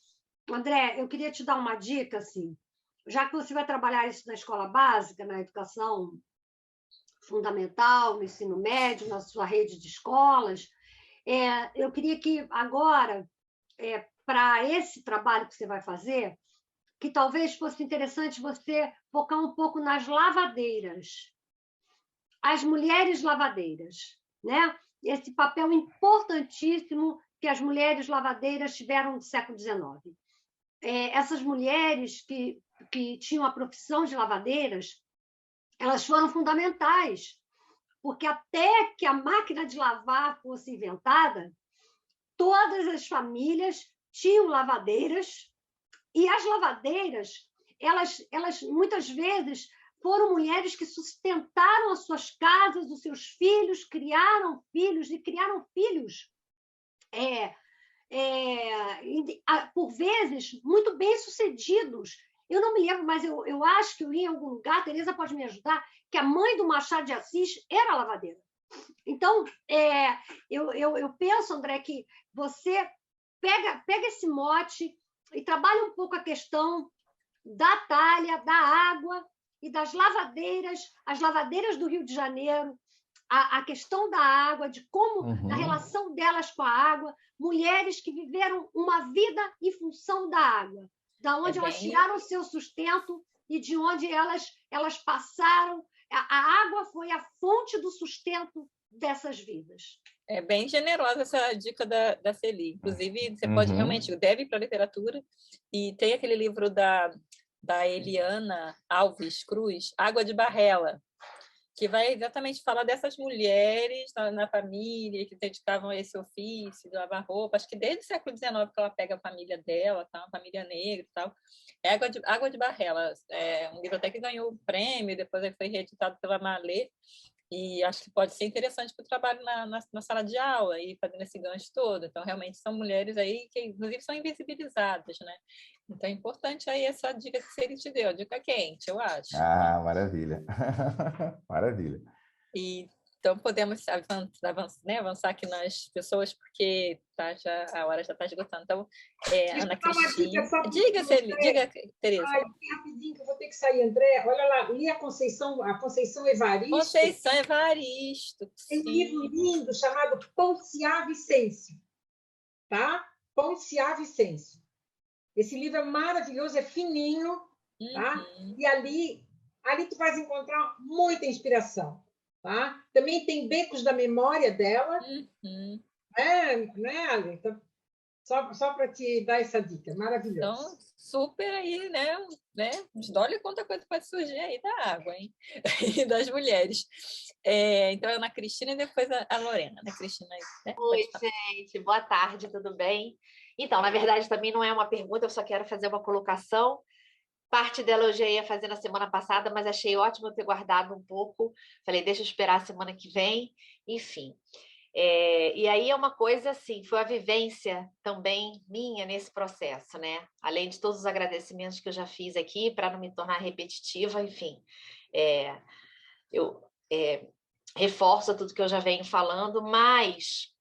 André, eu queria te dar uma dica, assim, já que você vai trabalhar isso na escola básica, na educação fundamental, no ensino médio, na sua rede de escolas, eu queria que agora, para esse trabalho que você vai fazer, que talvez fosse interessante você focar um pouco nas lavadeiras, as mulheres lavadeiras, né? Esse papel importantíssimo que as mulheres lavadeiras tiveram no século XIX. Essas mulheres que tinham a profissão de lavadeiras, elas foram fundamentais, porque até que a máquina de lavar fosse inventada, todas as famílias tinham lavadeiras, e as lavadeiras, elas muitas vezes foram mulheres que sustentaram as suas casas, os seus filhos, criaram filhos, por vezes, muito bem-sucedidos. Eu não me lembro, mas eu acho que eu li em algum lugar, a Tereza pode me ajudar, que a mãe do Machado de Assis era lavadeira. Então, eu penso, André, que você pega esse mote e trabalha um pouco a questão da talha, da água e das lavadeiras, as lavadeiras do Rio de Janeiro, a questão da água, de como a relação delas com a água, mulheres que viveram uma vida em função da água, da onde elas tiraram o seu sustento e de onde elas passaram. A água foi a fonte do sustento dessas vidas. É bem generosa essa dica da Celi. Inclusive, você pode realmente, deve ir para a literatura, e tem aquele livro da Eliana Alves Cruz, Água de Barrela, que vai exatamente falar dessas mulheres na família que dedicavam a esse ofício de lavar roupa. Acho que desde o século XIX que ela pega a família dela, tá? Uma família negra e tal. Água de Barrela. Um livro até que ganhou prêmio, depois foi reeditado pela Malê. E acho que pode ser interessante para o trabalho na sala de aula, e fazendo esse gancho todo. Então, realmente, são mulheres aí que, inclusive, são invisibilizadas, né? Então, é importante aí essa dica que você te deu, dica quente, eu acho. Ah, maravilha. Maravilha. Então, podemos avançar aqui nas pessoas, porque a hora já está esgotando. Então, Ana Cristina... Diga, Tereza. Rapidinho, que eu vou ter que sair, André. Olha lá, li a Conceição Evaristo. Conceição Evaristo. Tem um livro lindo chamado Ponciá Vicêncio. Tá? Ponciá Vicêncio. Esse livro é maravilhoso, é fininho, tá? E ali tu vais encontrar muita inspiração. Tá? Também tem Becos da Memória dela. Né, Ali? Então, só para te dar essa dica, maravilhoso. Então, super aí, né? Olha quanta coisa pode surgir aí da água, hein? E das mulheres. Então, a Ana Cristina e depois a Lorena. Ana Cristina, né? Oi, gente. Boa tarde, tudo bem? Então, na verdade, também não é uma pergunta, eu só quero fazer uma colocação. Parte dela eu já ia fazer na semana passada, mas achei ótimo ter guardado um pouco. Falei, deixa eu esperar a semana que vem. Enfim. E aí é uma coisa assim, foi a vivência também minha nesse processo, né? Além de todos os agradecimentos que eu já fiz aqui, para não me tornar repetitiva, enfim. Eu reforço tudo que eu já venho falando, mas...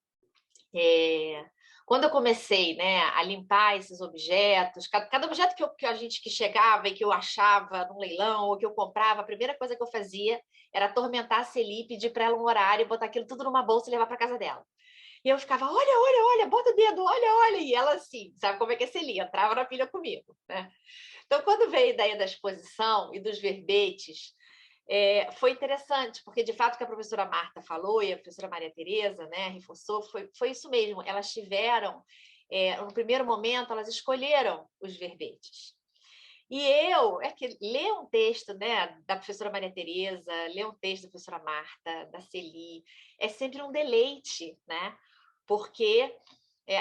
Quando eu comecei, né, a limpar esses objetos, cada objeto que a gente que chegava e que eu achava num leilão ou que eu comprava, a primeira coisa que eu fazia era atormentar a Celi, pedir para ela um horário, botar aquilo tudo numa bolsa e levar para casa dela. E eu ficava, olha, bota o dedo, olha. E ela assim, sabe como é que é Celi? Entrava na pilha comigo, né? Então, quando veio a ideia da exposição e dos verbetes, foi interessante, porque, de fato, o que a professora Marta falou e a professora Maria Tereza, né, reforçou, foi isso mesmo. Elas tiveram no primeiro momento, elas escolheram os verbetes. E ler um texto, né, da professora Maria Tereza, ler um texto da professora Marta, da Celi, é sempre um deleite, né? Porque,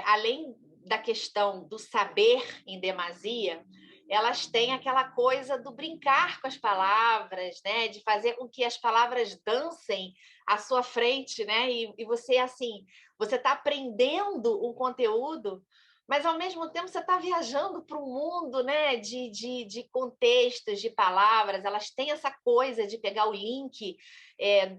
além da questão do saber em demasia, elas têm aquela coisa do brincar com as palavras, né? De fazer com que as palavras dancem à sua frente, né? E você, assim, você está aprendendo um conteúdo, mas, ao mesmo tempo, você está viajando para um mundo, né, de contextos, de palavras. Elas têm essa coisa de pegar o link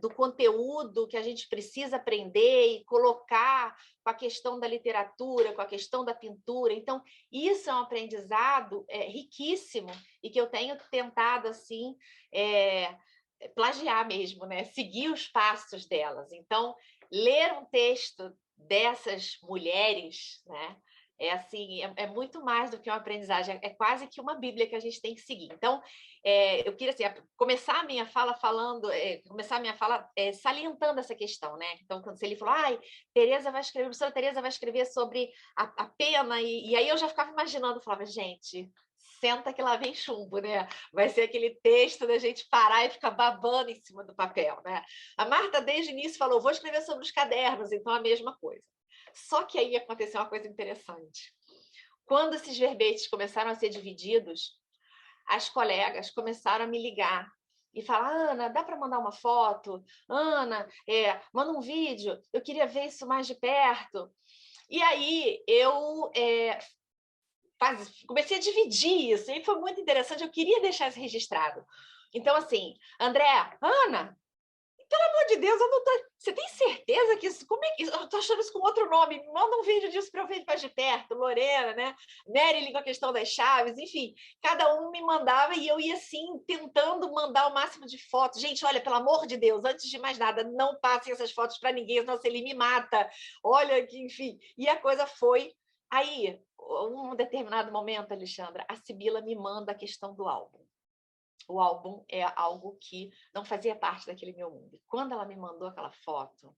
do conteúdo que a gente precisa aprender e colocar com a questão da literatura, com a questão da pintura. Então, isso é um aprendizado riquíssimo e que eu tenho tentado, assim, plagiar mesmo, né? Seguir os passos delas. Então, ler um texto dessas mulheres, né? Assim, é muito mais do que uma aprendizagem, é quase que uma Bíblia que a gente tem que seguir. Então, eu queria assim, começar a minha fala salientando essa questão, né? Então, quando ele falou, a professora Tereza vai escrever sobre a pena, e aí eu já ficava imaginando, falava, gente, senta que lá vem chumbo, né? Vai ser aquele texto da gente parar e ficar babando em cima do papel, né? A Marta, desde o início, falou, vou escrever sobre os cadernos, então a mesma coisa. Só que aí aconteceu uma coisa interessante. Quando esses verbetes começaram a ser divididos, as colegas começaram a me ligar e falar, Ana, dá para mandar uma foto? Ana, manda um vídeo, eu queria ver isso mais de perto. E aí eu comecei a dividir isso, e foi muito interessante, eu queria deixar isso registrado. Então, assim, André, Ana, pelo amor de Deus, eu não tô... Você tem certeza que isso... Como é que... Eu tô achando isso com outro nome. Me manda um vídeo disso para eu ver mais de perto. Lorena, né? Marilyn com a questão das chaves. Enfim, cada um me mandava e eu ia, assim, tentando mandar o máximo de fotos. Gente, olha, pelo amor de Deus, antes de mais nada, não passem essas fotos para ninguém, senão ele me mata. Olha, que enfim. E a coisa foi... Aí, um determinado momento, Alexandra, a Sibila me manda a questão do álbum. O álbum é algo que não fazia parte daquele meu mundo. E quando ela me mandou aquela foto,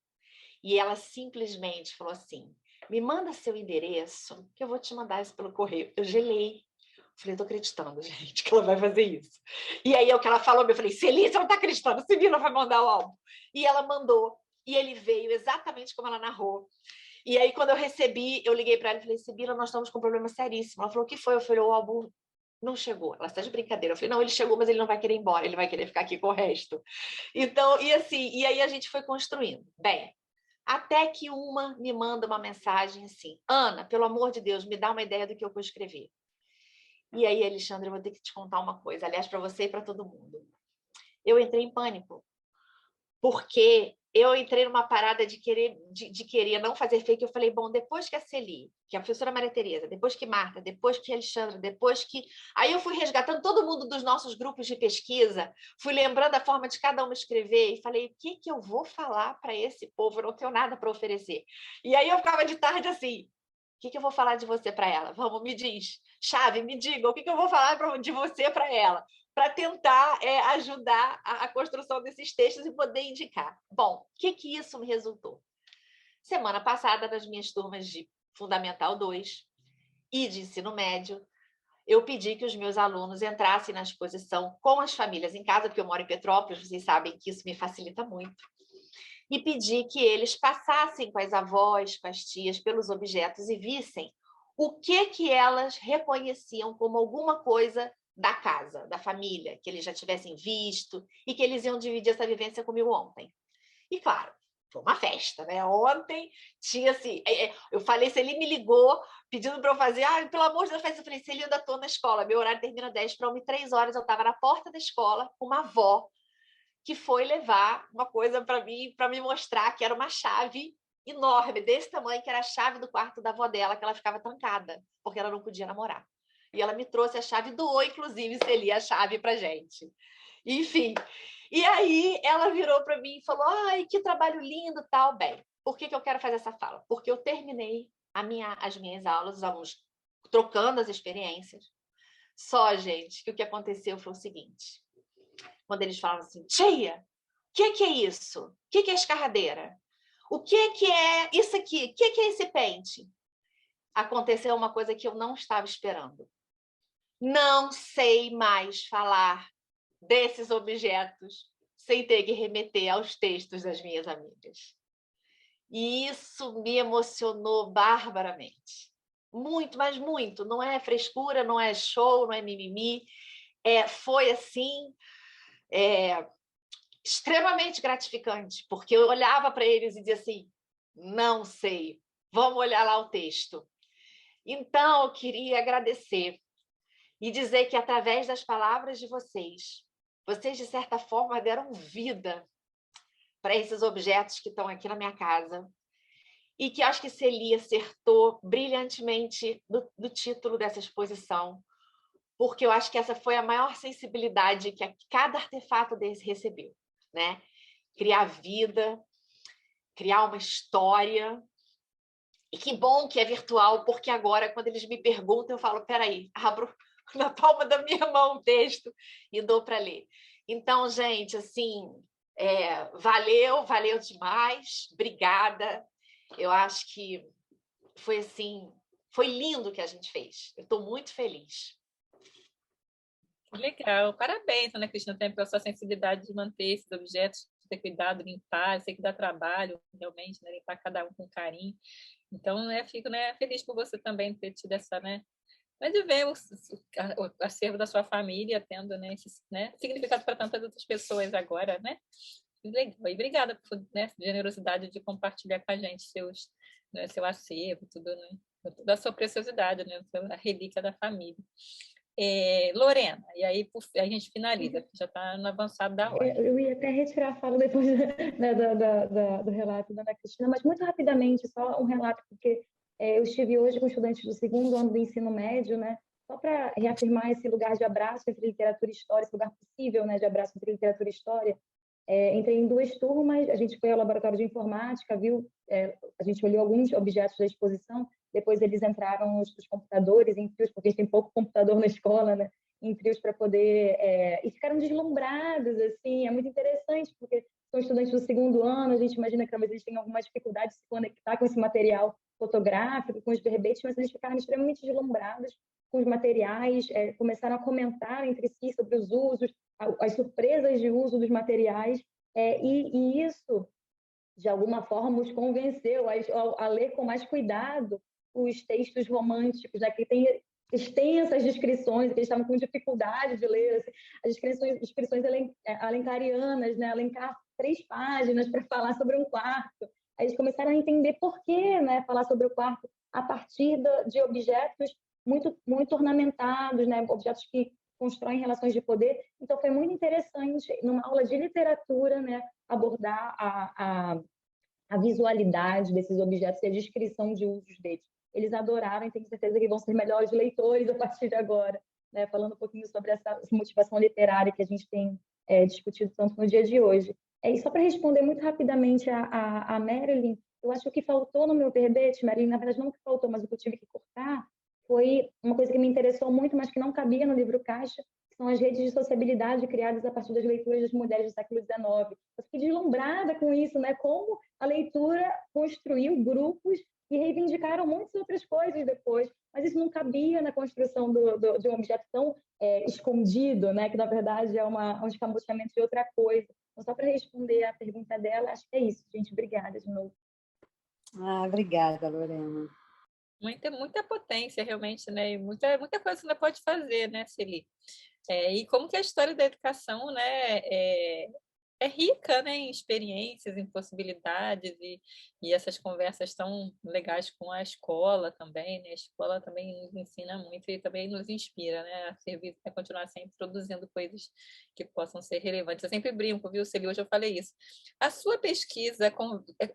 e ela simplesmente falou assim, me manda seu endereço, que eu vou te mandar isso pelo correio. Eu gelei. Falei, tô acreditando, gente, que ela vai fazer isso. E aí, o que ela falou, eu falei, Celi, você não tá acreditando, Sibila vai mandar o álbum. E ela mandou, e ele veio exatamente como ela narrou. E aí, quando eu recebi, eu liguei para ela e falei, Sibila, nós estamos com um problema seríssimo. Ela falou, o que foi? Eu falei, o álbum não chegou. Ela está de brincadeira. Eu falei, não, ele chegou, mas ele não vai querer ir embora, ele vai querer ficar aqui com o resto. Então, e assim, e aí a gente foi construindo. Bem, até que uma me manda uma mensagem assim, Ana, pelo amor de Deus, me dá uma ideia do que eu vou escrever. E aí, Alexandre, eu vou ter que te contar uma coisa, aliás, para você e para todo mundo. Eu entrei em pânico, porque eu entrei numa parada de querer não fazer fake. Eu falei, bom, depois que a Celi, que a professora Maria Tereza, depois que Marta, depois que a Alexandra, depois que... Aí eu fui resgatando todo mundo dos nossos grupos de pesquisa, fui lembrando a forma de cada uma escrever e falei, o que eu vou falar para esse povo? Eu não tenho nada para oferecer. E aí eu ficava de tarde assim, o que eu vou falar de você para ela? Vamos, me diz. Chave, me diga, o que eu vou falar de você para ela? Para tentar ajudar a construção desses textos e poder indicar. Bom, o que isso me resultou? Semana passada, nas minhas turmas de Fundamental 2 e de ensino médio, eu pedi que os meus alunos entrassem na exposição com as famílias em casa, porque eu moro em Petrópolis, vocês sabem que isso me facilita muito, e pedi que eles passassem com as avós, com as tias, pelos objetos e vissem o que elas reconheciam como alguma coisa da casa, da família, que eles já tivessem visto e que eles iam dividir essa vivência comigo ontem. E, claro, foi uma festa, né? Ontem tinha assim... Eu falei, se ele me ligou pedindo para eu fazer, pelo amor de Deus, eu falei, se ele ainda estou na escola, meu horário termina 10, para 3 horas, eu estava na porta da escola com uma avó que foi levar uma coisa para mim, para me mostrar que era uma chave enorme, desse tamanho, que era a chave do quarto da avó dela, que ela ficava trancada, porque ela não podia namorar. E ela me trouxe a chave, doou, inclusive, Celi, a chave para gente. Enfim, e aí ela virou para mim e falou, ai, que trabalho lindo, tal. Bem, por que eu quero fazer essa fala? Porque eu terminei as minhas aulas, os alunos trocando as experiências. Só, gente, que o que aconteceu foi o seguinte, quando eles falavam assim, tia, o que é isso? O que é escarradeira? O que é isso aqui? O que é esse pente? aconteceu uma coisa que eu não estava esperando. Não sei mais falar desses objetos sem ter que remeter aos textos das minhas amigas. E isso me emocionou barbaramente. Muito, mas muito. Não é frescura, não é show, não é mimimi. Foi assim, extremamente gratificante, porque eu olhava para eles e dizia assim, não sei, vamos olhar lá o texto. Então, eu queria agradecer e dizer que, através das palavras de vocês, de certa forma, deram vida para esses objetos que estão aqui na minha casa, e que acho que Celi acertou brilhantemente no título dessa exposição, porque eu acho que essa foi a maior sensibilidade que cada artefato desse recebeu, né? Criar vida, criar uma história. E que bom que é virtual, porque agora, quando eles me perguntam, eu falo, peraí, abro na palma da minha mão o texto e dou para ler. Então, gente, assim, valeu demais, obrigada. Eu acho que foi assim, foi lindo o que a gente fez. Eu estou muito feliz. Legal, parabéns, Ana Cristina, também pela sua sensibilidade de manter esses objetos, de ter cuidado, limpar. Eu sei que dá trabalho, realmente, né, limpar cada um com carinho. Então, fico, né, feliz por você também ter tido essa, né, de ver o acervo da sua família tendo, né, esse, né, significado para tantas outras pessoas agora, né? Legal. E obrigada por, né, generosidade de compartilhar com a gente né, seu acervo, tudo, né, da sua preciosidade, né, a relíquia da família. Lorena, e aí a gente finaliza, já está no avançado da hora. Eu ia até retirar a fala depois né, do relato da Ana Cristina, mas muito rapidamente, só um relato, porque eu estive hoje com estudantes do segundo ano do ensino médio, né, só para reafirmar esse lugar de abraço entre literatura e história, esse lugar possível, né, de abraço entre literatura e história. Entrei em 2 turmas, a gente foi ao laboratório de informática, viu, a gente olhou alguns objetos da exposição, depois eles entraram os computadores em fios, porque tem pouco computador na escola, né, em fios para poder... e ficaram deslumbrados, assim, é muito interessante, porque são estudantes do segundo ano, a gente imagina que talvez eles tenham alguma dificuldade de se conectar com esse material fotográfico, com os verbetes, mas eles ficaram extremamente deslumbrados com os materiais, começaram a comentar entre si sobre os usos, as surpresas de uso dos materiais, e isso, de alguma forma, os convenceu a ler com mais cuidado os textos românticos, né, que tem extensas descrições, que eles estavam com dificuldade de ler, assim, as descrições alencarianas, né, elencar 3 páginas para falar sobre um quarto. Aí eles começaram a entender por que, né, falar sobre o quarto a partir de objetos muito, muito ornamentados, né, objetos que constroem relações de poder. Então, foi muito interessante, numa aula de literatura, né, abordar a visualidade desses objetos e a descrição de usos deles. Eles adoraram e tenho certeza que vão ser melhores leitores a partir de agora, né, falando um pouquinho sobre essa motivação literária que a gente tem discutido tanto no dia de hoje. E só para responder muito rapidamente a Marilyn, eu acho que o que faltou no meu verbete, Marilyn, na verdade não o que faltou, mas o que eu tive que cortar, foi uma coisa que me interessou muito, mas que não cabia no livro caixa, que são as redes de sociabilidade criadas a partir das leituras das mulheres do século XIX. Eu fiquei deslumbrada com isso, né? Como a leitura construiu grupos que reivindicaram muitas outras coisas depois, mas isso não cabia na construção de um objeto tão escondido, né? Que na verdade é um escamoteamento de outra coisa. Então, só para responder a pergunta dela, acho que é isso, gente. Obrigada de novo. Obrigada, Lorena. Muita potência, realmente, né? E muita coisa que você pode fazer, né, Celi? E como que a história da educação, né, é rica, né, em experiências, em possibilidades, e essas conversas tão legais com a escola também, né? A escola também nos ensina muito e também nos inspira, né, a continuar sempre produzindo coisas que possam ser relevantes. Eu sempre brinco, viu, Celi? Hoje eu falei isso. A sua pesquisa,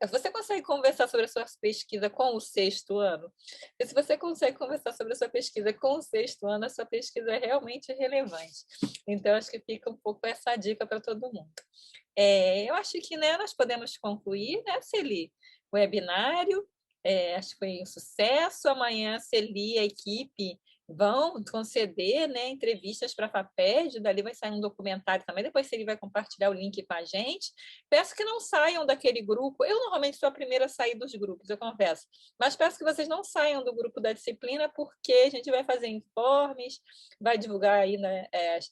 você consegue conversar sobre a sua pesquisa com o 6º ano? E se você consegue conversar sobre a sua pesquisa com o 6º ano, a sua pesquisa é realmente relevante. Então, acho que fica um pouco essa dica para todo mundo. Eu acho que, né, nós podemos concluir, né, Celi? O webinário, acho que foi um sucesso. Amanhã, Celi, a equipe, vão conceder, né, entrevistas para a FAPED, dali vai sair um documentário também, depois ele vai compartilhar o link com a gente. Peço que não saiam daquele grupo, eu normalmente sou a primeira a sair dos grupos, eu confesso, mas peço que vocês não saiam do grupo da disciplina, porque a gente vai fazer informes, vai divulgar aí, né,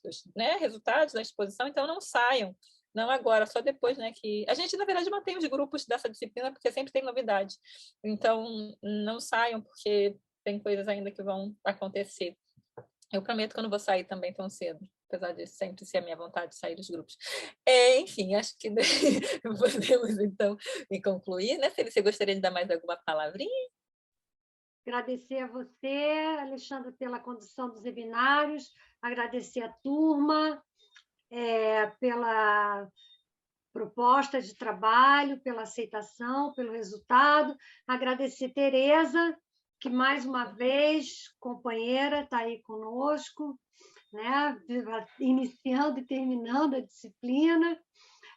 os, né, resultados da exposição, então não saiam. Não agora, só depois, né, que... A gente, na verdade, mantém os grupos dessa disciplina, porque sempre tem novidade. Então, não saiam, porque tem coisas ainda que vão acontecer. Eu prometo que eu não vou sair também tão cedo, apesar de sempre ser a minha vontade de sair dos grupos. Enfim, acho que podemos, então, concluir, né? Se você gostaria de dar mais alguma palavrinha? Agradecer a você, Alexandra, pela condução dos webinários, agradecer a turma, pela proposta de trabalho, pela aceitação, pelo resultado. Agradecer Tereza, que mais uma vez, companheira, está aí conosco, né? Iniciando e terminando a disciplina.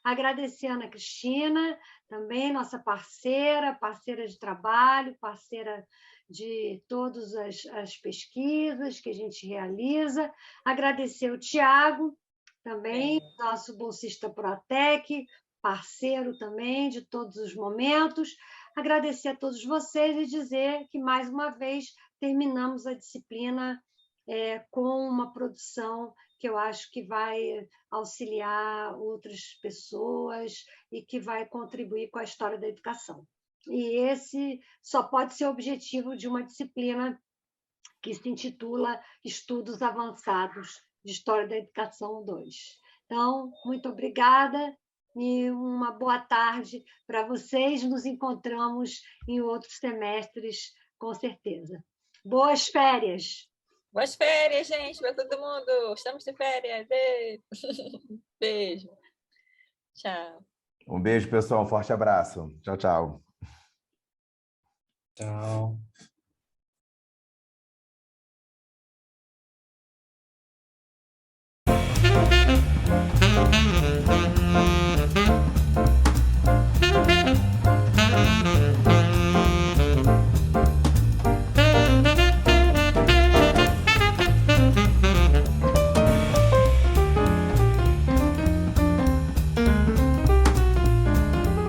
Agradecer a Ana Cristina, também nossa parceira de trabalho, parceira de todas as pesquisas que a gente realiza. Agradecer o Tiago, também, nosso bolsista Protec, parceiro também de todos os momentos. Agradecer a todos vocês e dizer que, mais uma vez, terminamos a disciplina com uma produção que eu acho que vai auxiliar outras pessoas e que vai contribuir com a história da educação. E esse só pode ser o objetivo de uma disciplina que se intitula Estudos Avançados de História da Educação 2. Então, muito obrigada e uma boa tarde para vocês. Nos encontramos em outros semestres, com certeza. Boas férias! Boas férias, gente, para todo mundo! Estamos de férias! Beijo! Tchau! Um beijo, pessoal. Um forte abraço. Tchau, tchau. Tchau.